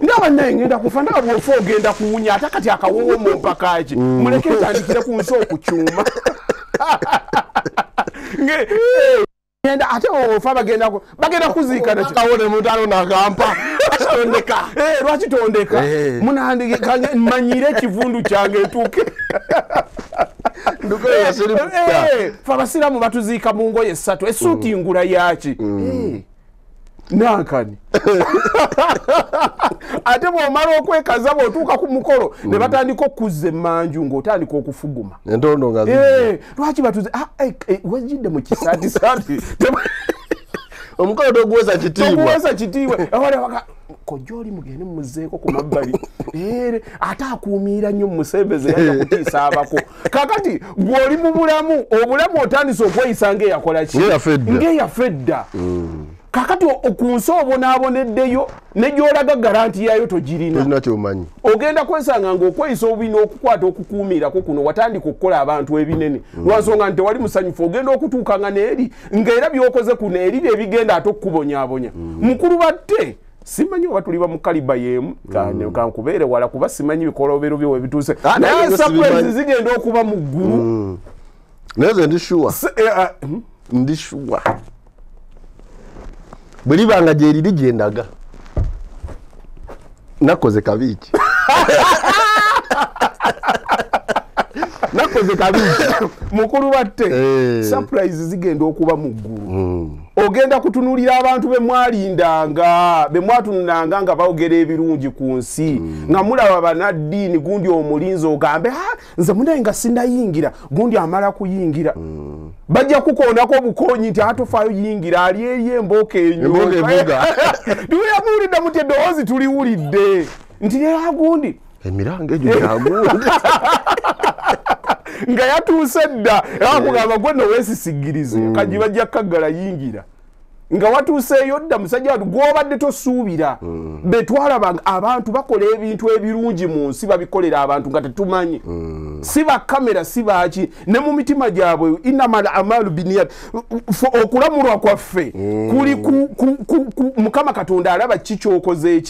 ndaba naye ngenda kufa ndaba bwofa ogenda kuwunya ate kati akawoowo mu mpaka ki muleke ntandikire ku nsi okukyuma genda ate ofa bagenda kuziika nakawone muntu alondakampa tondeka lwaki tondeka munandika manyire ekivundu kyange ntuuke fe abasiraamu batuziika mu ngoye 3 esuuti ngula yaki nankani ate bw'omala okwekaza bw'otuuka ku mukolo ne batandika okuzza emmanju ng'otandika okufuguma entondo nga lwaki batuze wajjidde mu kisaatisaati omukolo toguweza kitiibwa kojoli mugende muzeeko ku mabbali ate akuumira nnyo musembeze yajja kutiisa abako kakati gw'oli mu bulamu obulamu otandise okweyisa ng'eyakola ki ng'eyafedda kakati okunsi obonaaboneddeyo ne gy'olaga garanti yaayo togirina kyomanyi ogenda kwesanga ng'okweyisa obulina okukwata okukuumirako kuno watandika okukola abantu ebinene lwansonga nti tewali musanyufu ogenda okutuukanga n'eri ng'era by'okoze kuno eri byebigenda ate okukubonyaabonya mukulu batte simanyi oba tuli mu kaliba y'emu kankubeere wala kuba simanyi bikolobero byo webituuse naye surprise zigenda okuba mu ggulu naye nze ndi shuwa bwe libanga gye liri gye ndaga nakoze kabiiki nakoze kabiiki mukulu batte surprise zigenda okuba mu ggulu ogenda kutunulira abantu be mwatunulanga nga bawogera ebirungi ku nsi nga mulaba banaddiini gundi omulinzi ogambe nze munaye nga sinnayingira gundi amala kuyingira bajja kukoonako bukonyi nti atofaayo yingira ali eri embooka enyoga tuyamuwulidde muti eddoboozi tuliwulidde nti leagundi emiranga egyo yagundi nga yatuuse dda akugamba gwe noweesisigirize kaji bajja kaggala yingira nga watuuseeyo dda musajja watu gw'obadde tosuubira betwalaba abantu bakola ebintu ebirungi mu nsi babikolera abantu nga tetumanyi si bakamera si baki ne mu mitima gyabwe innamal amalu biniyat okulamulwa kwaffe kuli mukama katonda alaba kikyokoze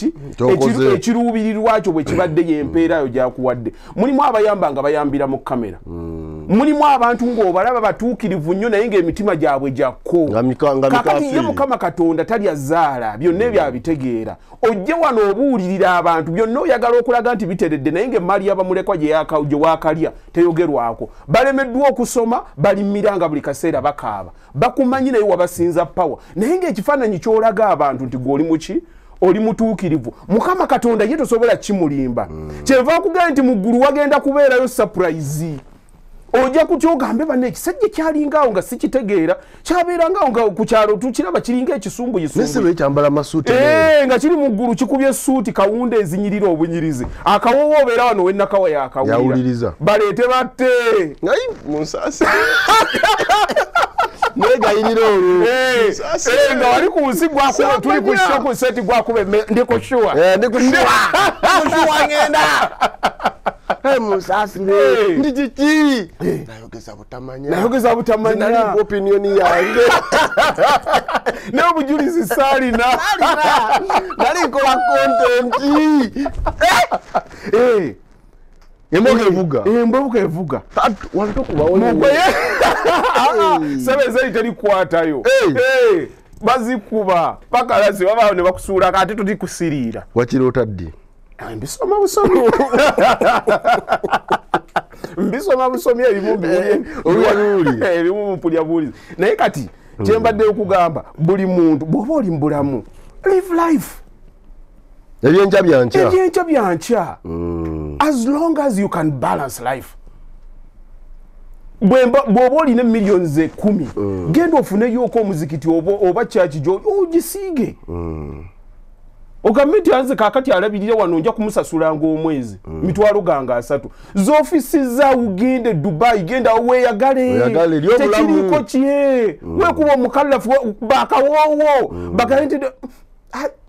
ekiruubirirwa kyo bwe kibadde yempeerayo gyakuwadde mulimu abayamba nga bayambira mu kamera mulimu abantu ng'obalaba batuukirivu nnyo naye ng'emitima gyabwe gyakko kakati ye mukama katonda talya zaala byonna ebyabitegeera ojje wano obuulirira abantu byonna oyagala okulaga nti biteredde naye ng'emmali y'abamulekwa gye waakalya teyogerwako balemeddwa okusoma balimira nga buli kaseera bakaaba bakumanyi naye wabasinza pawa naye ng'ekifaananyi ky'olaga abantu nti gw'oli muki oli mutuukirivu mukama katonda ye tosobola kimulimba kyenva akugamba nti mu ggulu wagenda kubeerayo surprise ojja kutyogambe bane ekisajja kyalingaawo nga sikitegeera kyabeerangaawo nga ku kyalo tukiraba kiringa ekisumbu kyambala masuuti nga kiri mu ggulu kikubye essuuti kawunda ezinyirira obunyirizi akawoowo obeera wano wennakawa yakawulira baleete batte munsaasi negayirira olwo nga wali ku nsi gwakuba tuli ku shoku seti gwakuba ndikushuwa ngenda musasire ndi kiki nayogeza butamanya nali opinion yange n'obujulizi saalina nali nkola content emboga evuga sebezeri terikwatayo bazikuba bakalasi babaawo ne bakusuulako ate tutikusiriira wakiroota ddi mbisoma busomi mbisoma busomi ebimu mpulya buulizi naye kati kyembadde okugamba buli muntu bw'oba oli mu bulamu live life ebyenkya byankya as long as you can balance life bw'oba olina millions 10 genda ofuneyoko omuzikiti oba kyaki gyo ogisiige ogambe nti anze kaakati alabirira wano nja kumusasulanga omwezi mitwalo gange 3 z'ofisi za ugende Dubai genda weeyagale tekiriko kye wekuba omukallafu bakawoowo bagaye nti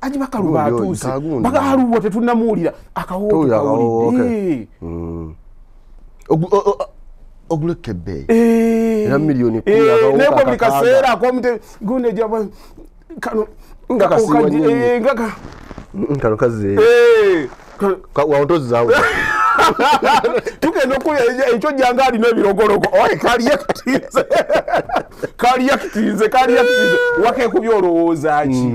aji bakaluba atuuse bakaluba tetunnamuwulira akawoowo kawulidde oguleka ebbeeyi era miliyoni 10 naye buli kaseera akomute gundi ejaba kano kano kaze wawontozizawo tugenda okulya ekyo jjanga alina ebirogologo oye kaliyakitize wakekubya olowooza ki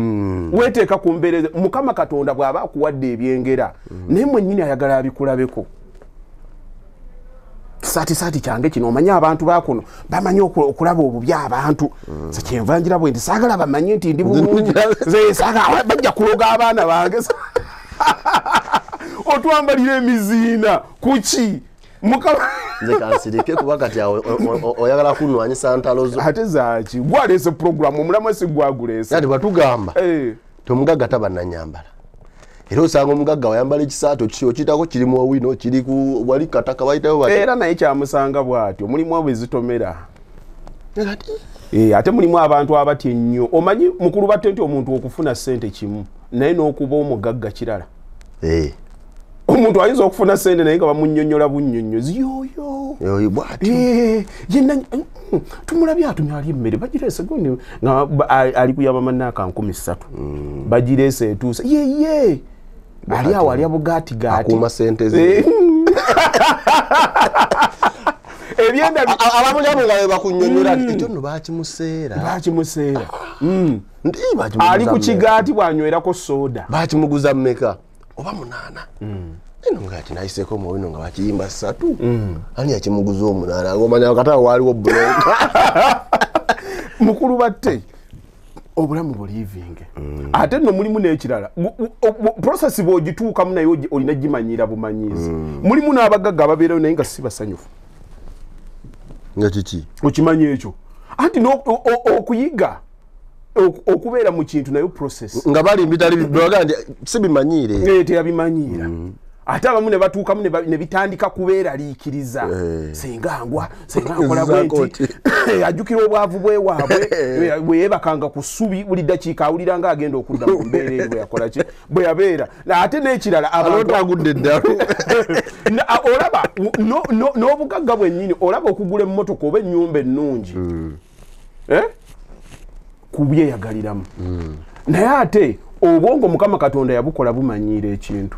weteeka ku mbeereza mukama katonda bw'aba akuwadde ebyengera naye mwennyini ayagala abikulabeko saati kyange kino omanye abantu bakuno bamanyi okulaba obubi abantu kyenvanjira bwe nti saagala bamanye nti ndi bulungi bajja kuloga abaana bange otwambalira emiziina kuki nze kansirike kuba kati oyagala kunwanyisa ntalo zo ate zaki gwaleese programu omulamu si gwaguleese yati batugamba tomugaga tabananyambala era osanga omugagga wayambala ekisaato kitako kirimu owino kiri ku wali kataka bayitayo bati era naye kyamusanga bw'atyo mulimu abezitomera ate mulimu abantu abatya ennyo omanyi mukulu batte nti omuntu okufuna ssente kimu naye n'okuba omugagga kirala omuntu ayinza okufuna ssente naye nga bamunnyonnyola bunnyonnyozi yoyo bwatyo yenna tumulabye atumya ali emmere bagireese gundi nga ali kuyaba mannaaka 13 bagireese etuuse yeye ali awo alya bugaatigaati akuuma ssente ze ebyenda abamunyamu nga bakunnyonnyola ekyo nno bakimuseera ali ku kigaati bw'anywerako sooda bakimuguza mmeka oba 8 eno ngati nayiseeko muwino nga bakiyimba 3 ani yakimuguza 8 ngomanya kataba waliwo buloka mukulu batte obulamu bulivinge ate nno mulimu n'ekirala process bw'ogituukamu naye olina gimanyira bumanyizi mulimu n'abagagga ababeerayo naye nga si basanyufu nga kiki okimanyi ekyo anti okuyiga okubeera mu kintu nayo process nga bali mbitali bibaga ndi sibimanyiire teyabimanyiira ate abamu ne batuukamu ne bitandika kubeeraliikiriza senga nkola bwenti ajjukira obwavu bwewaabwe bwe yeebakanga ku ssubi buli ddakiika awulira nga agenda okudda mu mbeera eyo bwe yakola ki bwe yabeera ate n'ekirala alotagudde eddalu olaba n'obugagga bwennyini olaba okugula emmotoka oba ennyumba ennungi kubyeyagaliramu naye ate obwongo Mukama Katonda yabukola bumanyiira ekintu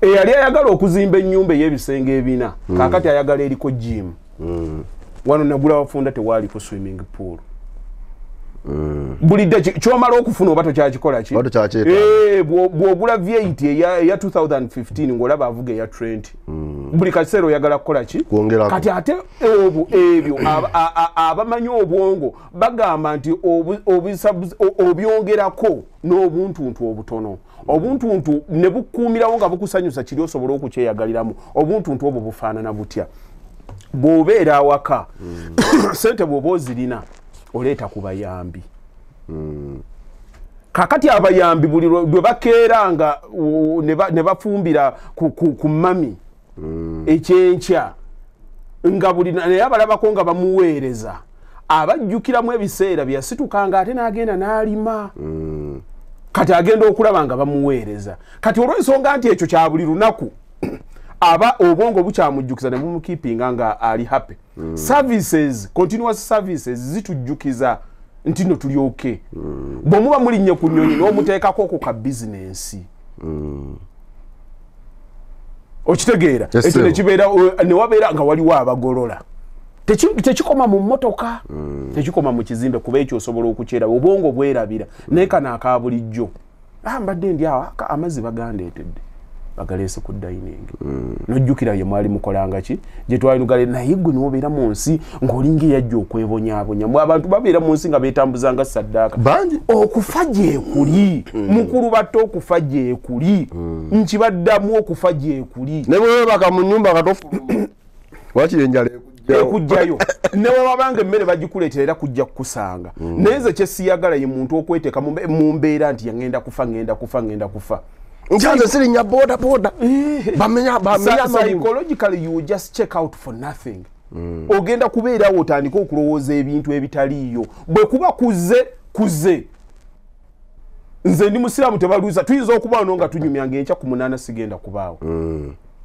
eyali ayagala okuzimba ennyumba ey'ebisenge ebina kaakati ayagala eriko gym wano nagula wafunda tewaali ku swimming pool buli dakiika kyomala okufuna oba tokyakikola ki bw'ogula V8 eya 2015 ng'olaba avuga eya 20 buli kaseera oyagala kukola ki kati ate ebyo abamanyi obwongo bagamba nti obyongerako n'obuntuntu obutono obuntuntu ne bukuumirawo nga bukusanyusa kiri osobola okukyeyagaliramu obuntuntu obwo bufaanana butya bw'obeera awaka ssente bw'oba ozirina oleeta ku bayambi kakati abayambi buli lwe bakeeranga ne bafumbira ku mami ekyenkya nga buli naye abalabako nga bamuweereza abajjukiramu ebiseera byasitukanga ate n'agenda n'alima kati agenda okulaba nga bamuweereza kati olw'ensonga nti ekyo kya buli lunaku aba obwongo bukyamujjukiza ne bumukiipinga nga ali happy services continuous services zitujjukiza nti no tulyoke bwe muba mulinnye ku nnyonyi n'omuteekako ku ka bizinensi okitegeera ekyo nekibeera ne wabeera nga waliwo abagolola tekikoma mu mmotoka tekikoma mu kizimbe kuba ekyo osobola okukyera obwongo bwerabira naye kana aka bulijjo mbadde ndi awo amazzi bagandeetedde bagaleese ku dining nojjukira ye mwali mukolanga ki gye twalugale naye gwe n'obeera mu nsi ng'olinga eyajja okwebonyaabonya mu abantu babeera mu nsi nga beetambuzanga saddaaka bangi okufa gyekuli mukulu batte okufa gyekuli nkibaddamu okufa gyekuli ne bwe baka mu nnyumba katofu wakiri enjala ekujjayo newe wabanga emmere bagikuleetera era kujja kukusanga naye nze kyesiyagala ye muntu okweteeka mu mbeera nti ngenda kufa njanze sirinya boda bamenya psychologically you just check out for nothing ogenda kubeerawo otandika okulowooza ebintu ebitaliiyo bwe kuba kuze nze ndi musiraamu tebaluuza tuyinza okuba wano nga tunyumyanga enkya ku 8 sigenda kubaawo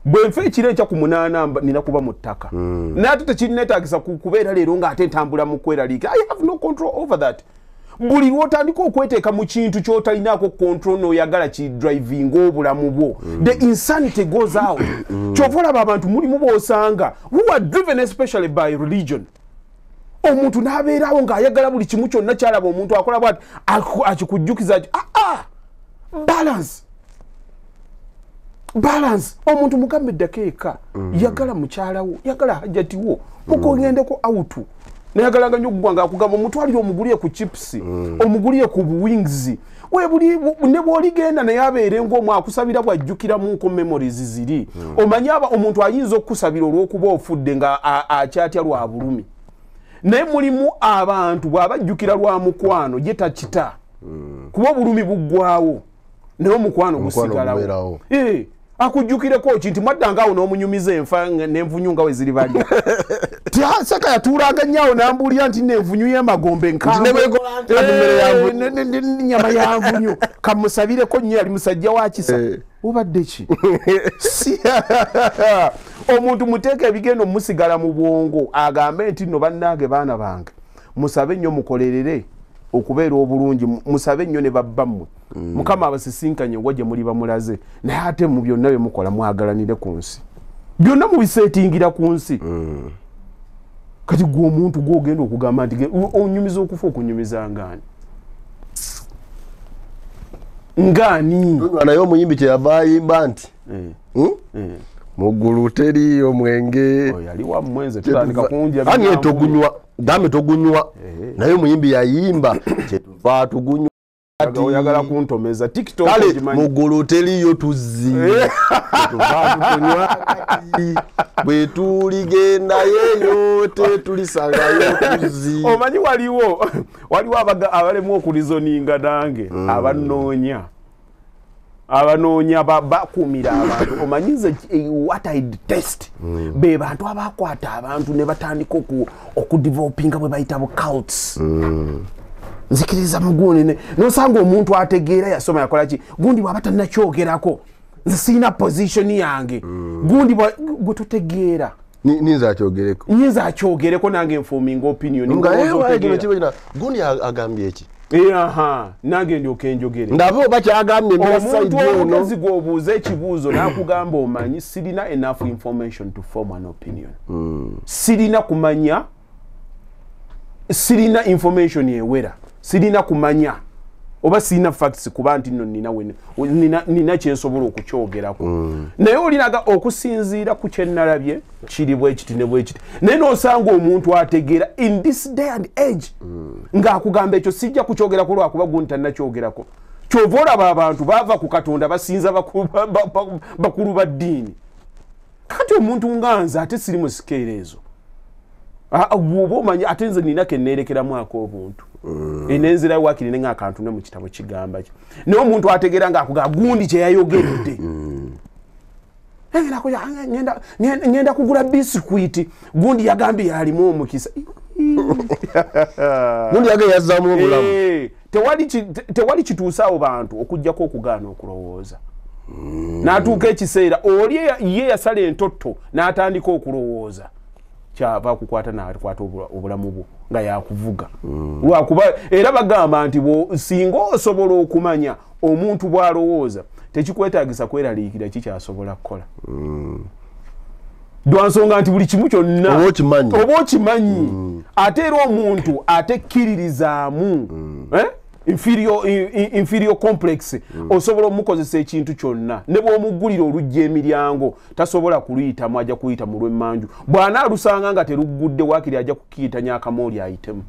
bwe nfa ekiro enkya ku 8 nina kuba mu ttaka naye ate tekirinetaagisa kubeera leero ng'ate ntambula mu kweraliika I have no control over that buli lwotandika okweteeka mu kintu kyotalinaako control n'oyagala kidriving obulamu bwo the insanity goes out kyova olaba abantu mulimu boosanga who are driven especially by religion omuntu n'abeerawo ng'ayagala buli kimu kyonna kyalaba omuntu akola bwati akikujjukiza balance omuntu mugambe eddakeeka yagala mukyalawo yagala hajjatiwo mukongendeko autu nayagalanga nnyo okugwanga akugamba omutwalire omugulire ku chips omugulire ku wings ne bw'oligenda naye abeere ng'omu akusabira bw'ajjukiramuko memories ziri omanyi omuntu ayinza okukusabira olw'okuba ofudde nga akyatya lwa bulumi naye mulimu abantu bw'abajjukira lwa mukwano ye takita kuba obulumi buggwawo naye omukwano gusigalawo akujjukireko kinti mwaddanga awo n'omunyumiza enfa n'envunyu nga we ziri bali saka yatuulagannyawo n'ambuulira nti n'envunyu y'amagombe nnyama ya nvunyu kamusabireko nnyo yali musajja wa kisa obadde ki omuntu muteeka ebigendo musigala mu bwongo agambe nti nno bannange baana bange musabe nnyo mukolerere okubeera obulungi musabe nnyo ne babbammwe mukama abasisinkanye ngo gye muli bamulaze naye ate mu byonna bye mukola mwagalanire ku nsi byonna mubiseetingira ku nsi kati gwe omuntu gw'ogenda okugamba nti onyumiza okufa okunyumiza ngaani naye omuyimbi kyeyava ayimba nti muggulu teriyo mwenge yali wammwenze tutandika kunja ani togunywa gambe togunywa naye omuyimbi yayimba kyetuva tugunywa oyagala kuntomeza TikTok kale muggulu teriyo tuzzi tuva tukunywa bwe tuligenda yeyo tetulisangayo tuzzi omanyi waliwo abalemu okulizoninga nange abanoonya bakuumira abantu omanyize what I detest be bantu abakwata abantu ne batandika okudevelopinga bwe bayita bu cults nzikiriza muguni nosanga omuntu ategeera yasoma yakola ki gundi bwaba tannakyogerako nze siina position yange gundi gwe totegeera nyinza akyogereko nange informing opinion gundi agambye eki nange ndyoka enjogere ndaba oba kyagambye omuntu omugezi gw'obuuza ekibuuzo n'akugamba omanyi sirina enough information to form an opinion sirina kumanya sirina information ewera sirina kumanya oba sirina facts kuba nti nno nina kyensobola okukyogerako naye olinaga okusinziira ku kyennalabye kiri bwekiti ne bwekiti naye n'osanga omuntu ategeera in this day and age ng'akugamba ekyo sijja kukyogerako lwakuba gundi tannakyogerako kyova olaba abantu baava ku katonda basinza bakulu ba ddiini kati omuntu nganze ate siri mu sikeera ezo bwoba omanyi ate nze nina kenneerekeramuako obuntu enenzira wakiri nenga akantu ne mu kitabo kigamba kyo naye omuntu ategeera ng'akugamba gundi kyeyayogeredde ngenda kugula bisikwiti gundi yagambye yalimu omukisa gundi yage yazaamu obulamu tewali kituusaawo bantu okuggyako okugaana okulowooza n'atuuka ekiseera oli ye yasala entotto n'atandika okulowooza kyava kukwata n'akwata obulamu bwo nga yakuvuga lwakuba era bagamba nti singa osobola okumanya omuntu bw'alowooza tekikwetaagisa kweraliikira kikyasobola kukola lwansonga nti buli kimu kyonna oba okimanyi ate era omuntu atekkiririzaamu inferior complex osobola omukozesa ekintu kyonna ne bw'omuggulira olujja emiryango tasobola kuluyitamu ajja kuyita mu lw'emmanju bw'anaalusanga nga teruggudde waakiri ajja kukiyitanya akamooli ayitemu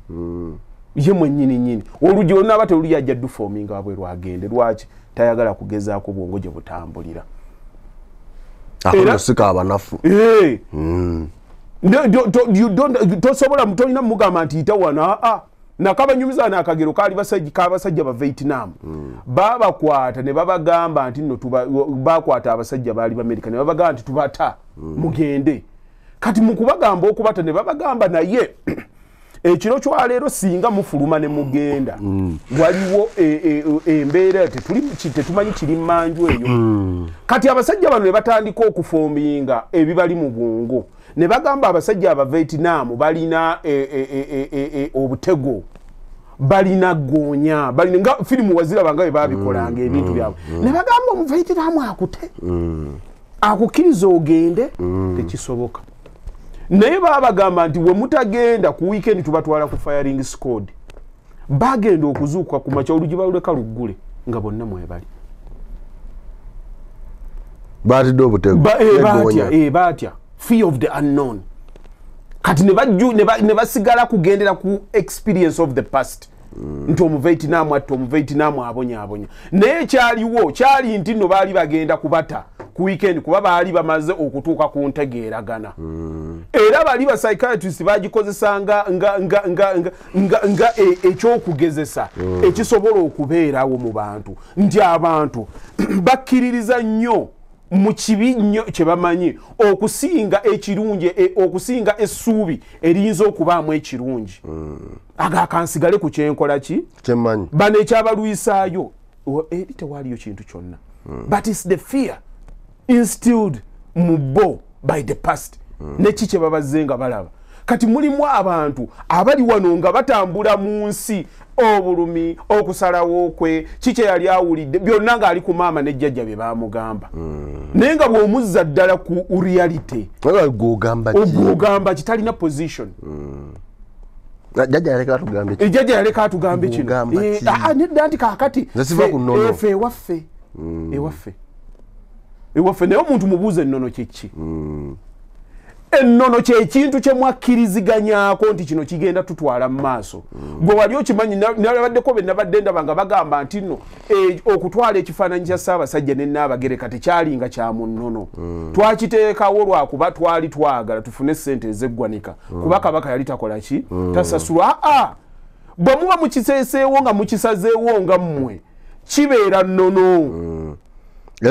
ye mwennyini oluggi olunaaba teruli ajja dufoominga wabwe lwagende lwaki tayagala kugezaako bwongo gye butambulira sika abanafu tosobola tolina mugamba nti yita wano nakabanyumiza n'akagero kaali basajja ba Vietnam babakwata ne babagamba nti nno bakwata abasajja baali b'Amerika ne babagamba nti tubata mugende kati mu kubagamba okubata ne babagamba naye ekiro kyaleero singa mufuluma ne mugenda waliwo embeera tetumanyi kiri mmanju eyo kati abasajja bano ne batandika okufoominga ebibali mu bwongo ne bagamba abasajja aba Vietnam balina obutego balina goonya balina nga firimu waziraba nga bwe babikolanga ebintu byabwe ne bagamba omu Vietnam akute akukkiriza ogende tekisoboka naye babagamba nti we mutagenda ku weekend tubatwala ku firing squad bagenda okuzuuka ku makya olugi baluleka luggule nga bonna mwebali batidde obutego batya fear of the unknown kati ne basigala kugendera ku experience of the past nti omu Vietnam abonya naye kyali nti nno baali bagenda kubata ku weekend kuba baali bamaze okutuuka ku ntegeeragana era bali ba psychiatrist bagikozesa nga ekyokugezesa ekisobola okubeerawo mu bantu nti abantu bakkiririza nnyo mu kibi nnyo kye bamanyi okusinga ekirungi okusinga essuubi eriyinza okubaamu ekirungi agakansigale ku kyenkola ki kyemmanyi bano ekyabalwisaayo eri tewaliyo kintu kyonna but it's the fear instilled mu bo by the past neki kye babazze nga balaba kati mulimu abantu abali wano nga batambula mu nsi obulumi okusalawo kwe kikye yali awulidde byonna ng'ali ku maama ne jjajja bye baamugamba naye nga bw'omuzza ddala ku reality ogwogamba kitalina position jjajja yaleka atugambe kino nedda nti kaakati efe ewaffe naye omuntu mubuuza ennono kyeki ennono kyekintu kye mwakkiriziganyako nti kino kigenda tutwala mu maaso bwe wali okimanyi nabaddeko be nabadde ndaba nga bagamba nti nno okutwala ekifaananyi kya Ssaabasajja ne Nnaabagereka tekyalinga kya mu nnono twakiteekawo lwakuba twali twagala tufune ssente ez'eggwanika kuba Kabaka yali takola ki tasasulwa bwe muba mukiseeseewo nga mukisazeewo nga mmwe kibeera nnono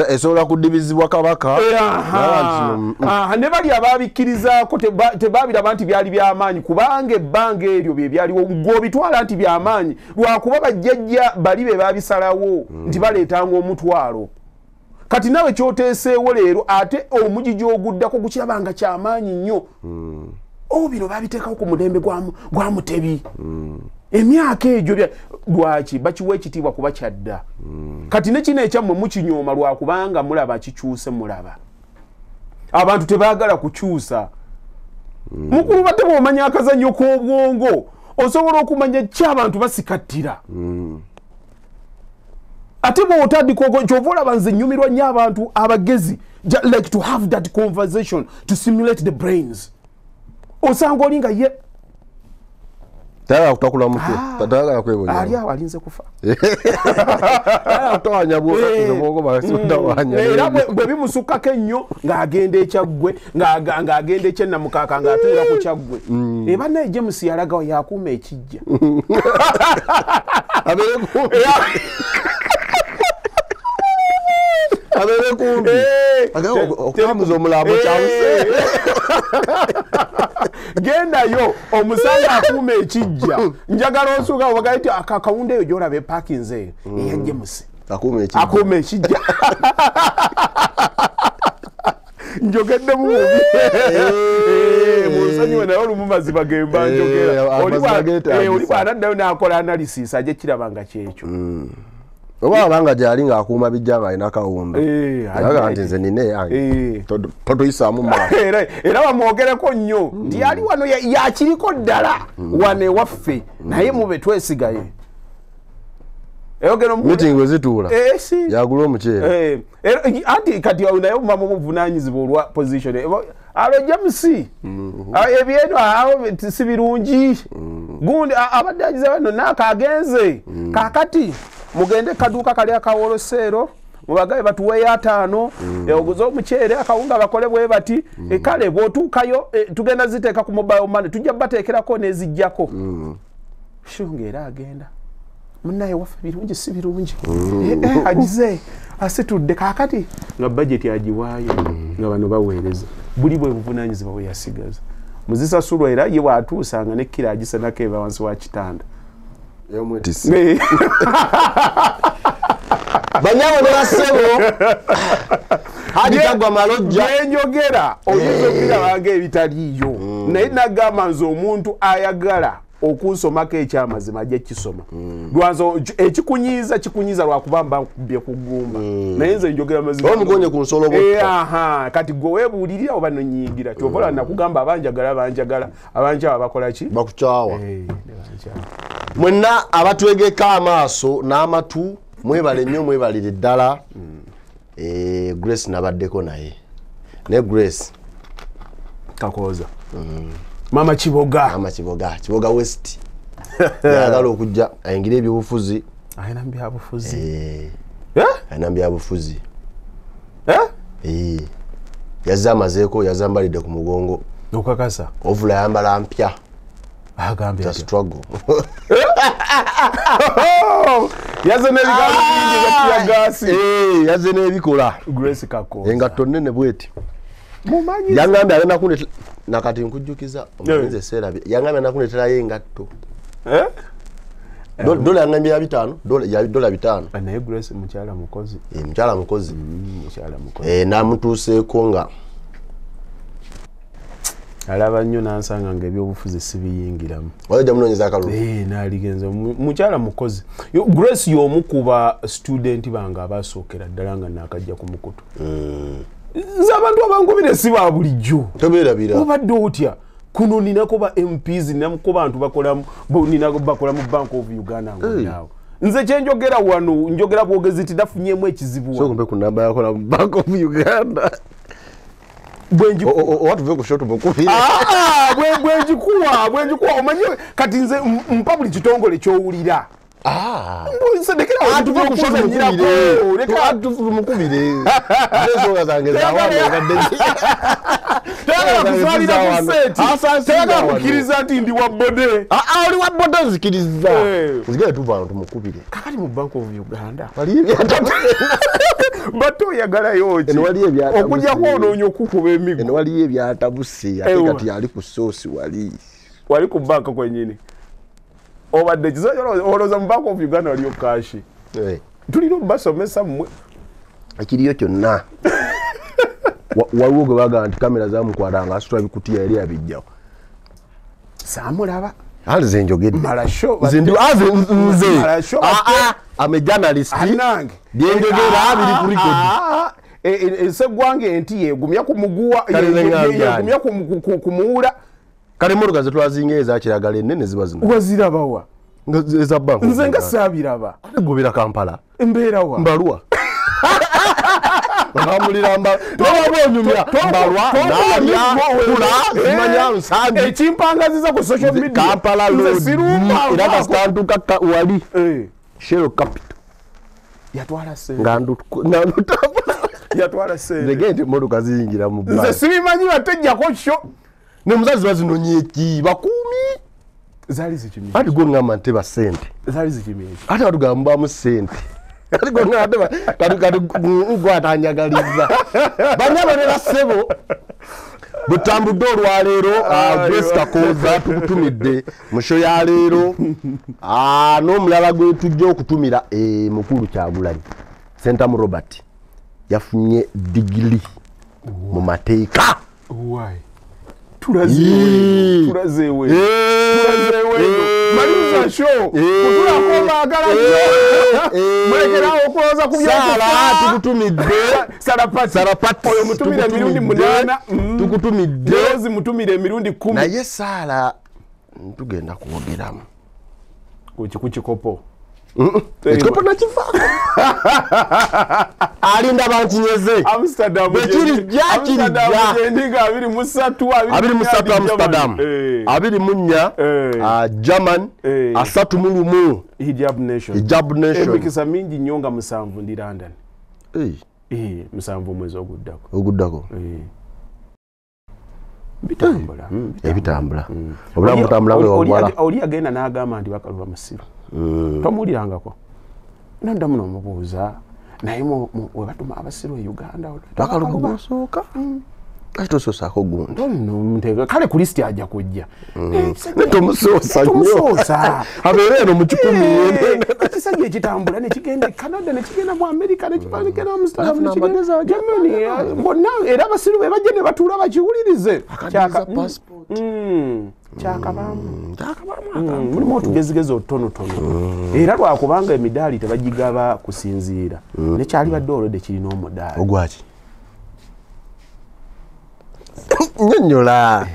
esobola kudibizibwa Kabaka ne bali ababikkirizaako tebabiraba nti byali byamaanyi kubanga ebbanga eryo bye byaliwo gw'obitwala nti byamaanyi lwakuba bajjajja bali be babisalawo nti baleetanga omutwalo kati nawe kyoteeseewo leero ate omugi gy'oguddako gukirabanga kyamaanyi nnyo bino babiteekawo ku mulembe gwa Mutebi emyaka egyo lwaki bakiwa ekitiibwa kuba kyadda kati ne kino ekyammwe mukinyooma lwakubanga mulaba kikyuse mulaba abantu tebaagala kukyusa mukulu batte bw'omanya akazannyo k'obwongo osobola okumanya ki abantu basikattira ate bw'otandika kyova olaba nze nnyumirwa nnyo abantu abagezi like to have that conversation to stimulate the brains osanga oli nga ye tayagala kutakula mutwe tayagala kwebonya ali awo alinze kufa tawanya era bwe bimusukkako ennyo ng'agenda ekyaggwe ng'agenda ekyennamukaaka ng'atuula ku kyaggwe eba naye James yalagawo yakuuma ekijja abeere kumbi okutambuza omulambo kyabuse gendayo omusanga akuuma ekijja njagala osuuka obagaa ti akawunda eyo gyolaba epakinze eyo eya James akuuma ekijja njogedde mu bubi munsonyiwe naye olumu mazima gemba njogera oli bw'anaddayo n'akola analysis ajja kirabanga kyekyo oba abanga gyali ng'akuuma bijja ng'alina kawunda aga nti nze nina eyange totuyisaamu maaso era bamwogereko nnyo nti yali wano yakiriko ddala wano ewaffe naye mube twesigaye meeting we zituula yagula omuceere anti kati naye omumama omuvunaanyizibwa olwa position alo James ebyeno awo si birungi gundi abadde agize bano naakagenze kaakati mugende kaduuka kali akawoloseero mubagabe batuweeyo 5 oguze omuceere akawunga bakole bwe bati kale bw'otuukayo tugenda ziteeka ku mobile money tujja bateekerako n'ezijjako shunga era agenda munnaye waffe birungi si birungi agize asitudde kaakati nga budget agiwaayo nga bano baweereza buli bwe buvunaanyizibwa bwe yasigaza muzisasulwa era ye bw'atuusanga ne kkira agisenako eba wansi wa kitanda banyabo ne basebo hajitagwa malojja njogera oyinza okubirabanga ebitaliiyo naye nagamba nze omuntu ayagala okunsomako ekyamazima ajja kisoma lwanzo ekikunyiiza lwakuba mba nkubye ku ggumba naye nze njogera mazima omugonye ku nsolo kati gwe weebuulirira oba nonyiigira kyovola nakugamba abanjagala abanjaba bakola ki bakukyawa mwenna abatwegeka amaaso n'amatu mwebale nnyo mwebalire ddala Grace nabaddeko naye ne Grace kakooza Mama Kiboga West yagala okujja ayingira ebyobufuzi ayina byabufuzi ayina byabufuzi yazze amazeeko yazambalidde ku mugongo okakasa ovula yambala mpya agambye the struggle yaze n'ebigambo bingi gatya gasi yaze n'ebikola Grace Kakoza engatto nnene bweti mumanyi yangambye alina kunetera nakati nkujjukiza omugenzi eseera yangambye nakuneterayo engatto dola yangambye ya 5 ya dola 5 naye Grace mukyala mukozi mukyala mukozi mukyala mukozi namutuuseeko nga alaba nnyo nansanga nga ebyobufuzi sibiyingiramu wajja munoonyeza akalulu naaligenza mukyala mukozi Grace y'omu kuba student bange abasookera ddala nga naakajja ku mukutu nze abantu abangubire si ba bulijjo tobeerabira obadde otya kuno ninako ba MPs ninamuko bantu bakola mu Bank of Uganda ngonaawo nze kyenjogera wano njogera bwogezi ti nafunyemu ekizibu so kumbe ku namba yakola mu Bank of Uganda bwenji watuve ku short bukubire bwenjikuwa omanye kati nze mpa buli kitongole kyowulira sedekera atuve ku short bukubire leka atuve mukubire ezo zange zawange kadde tega kukiriza nti ndi wa bode oli wa bode nzikiriza nzigere tuva abantu mukubire kakati mu Bank of Uganda wali bato yagalayo ki okujja kwonoonyo okukuba emigo wali ebyatabuse ate kati ali ku sosi wali ku banka kwenyini obadde kizooloza mu Bank of Uganda waliyo kashi tulina obasomesa mmwe ekiriyo kyonna waliwo gwe bagaa nti kamera zamukwata nga asitula bikutiya yali abijjawo saamulaba ali ze njogedde nze ame journalist anange byenjogera abiri ku record esegwange enti yegumya ku muguwa yegumya ku muwula kale motoka zetwazinga ezakiragala ennene ziba zino wazirabawa eza bank nze nga saabiraba gobera Kampala embeerawa mbalwa bamulira onyumya mbalwa kula zimanya nsambi ekimpangaziza ku social media Kampala era kasitantuka wali Shell Capital yatwala sente yatwala sente zegende motoka ziyingira mu bank nze sibimanyi batejjako kyo ne muzazi bazinonye eki bakuumi zali zikimi ati gwe ngamba nte ba sente zali zikimi ati batugamba mu sente ati gwe ngamba kati ngwatanyagaliza banyabalera sebo butambudde olwaleero Grace Kakoza tukutumidde musho ya leero n'omulala gwe tujja okutumira mukulu Kyagulanyi Sentamu Robert yafunye digiri mu mateeka tulazewe maliza show kutula ko bagala mwekerawo okwoza ku byala tukutumidde sarapati oyo mutumire emirundi 8 tukutumidde ozi mutumire emirundi 10 naye Sala tugenda kwogeramu ku kikopo ekikopo nakiva alinda bankinyeze Amsterdam endiga 23 Amsterdam 24 German 31 hijab nation emikisa mingi nyonga 7 ndi London musanvu mwezi oguddako bitambula obulamu butambula ng'obwala oli agenda n'agamba nti bakaluba masiru tomuwulirangako nanda muno mubuuza naye we batuma abasiru e Uganda bakaluba gusooka kati tosoosaako gundi kale ku lisiti ajja kujja tomusoosa abeere eno mu 10 ekisajja ekitambula nekigenda e Canada nekigenda mu America nekigenda mu Amsterdam nekigenda Germany bonna era abasiru be bajja ne batuula bakiwulirize kyakabamu mulimu otugezigezi otutonotono era lwakubanga emidaali tebagigaba kusinziira nekyali badde olwedde kirina omudaali ogwaki nyonyola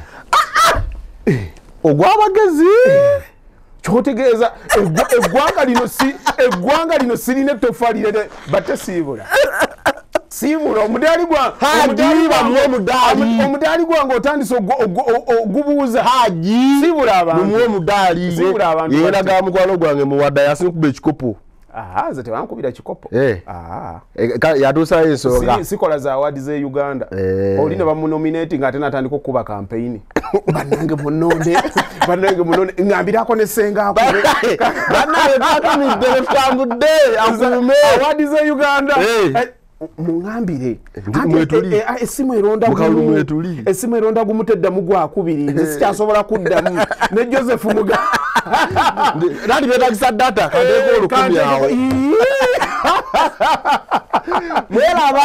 ogwabagezi kyotegeeza eggwanga lino sirina ettofaali bate siibula omudaali gwange otandise ogubuuza siibula abantu omudaali yeeraga mukwano gwange muwadda yasinkuba ekikopo aha ze tebankubira kikopo yatuusayo ensonga sikola za awadi ze Uganda oli ne bamunominate ng'ate natandika okuba campaign bannange munonde ngambirako ne senga akube bannange twatumidde lefutambudde akume awadi ze Uganda mungambire esimu eronda gumuteddamu gwakubiri nze sikyasobola kuddamu ne Joseph Muga nati betagisa data kandeeko olukumi awo mweraba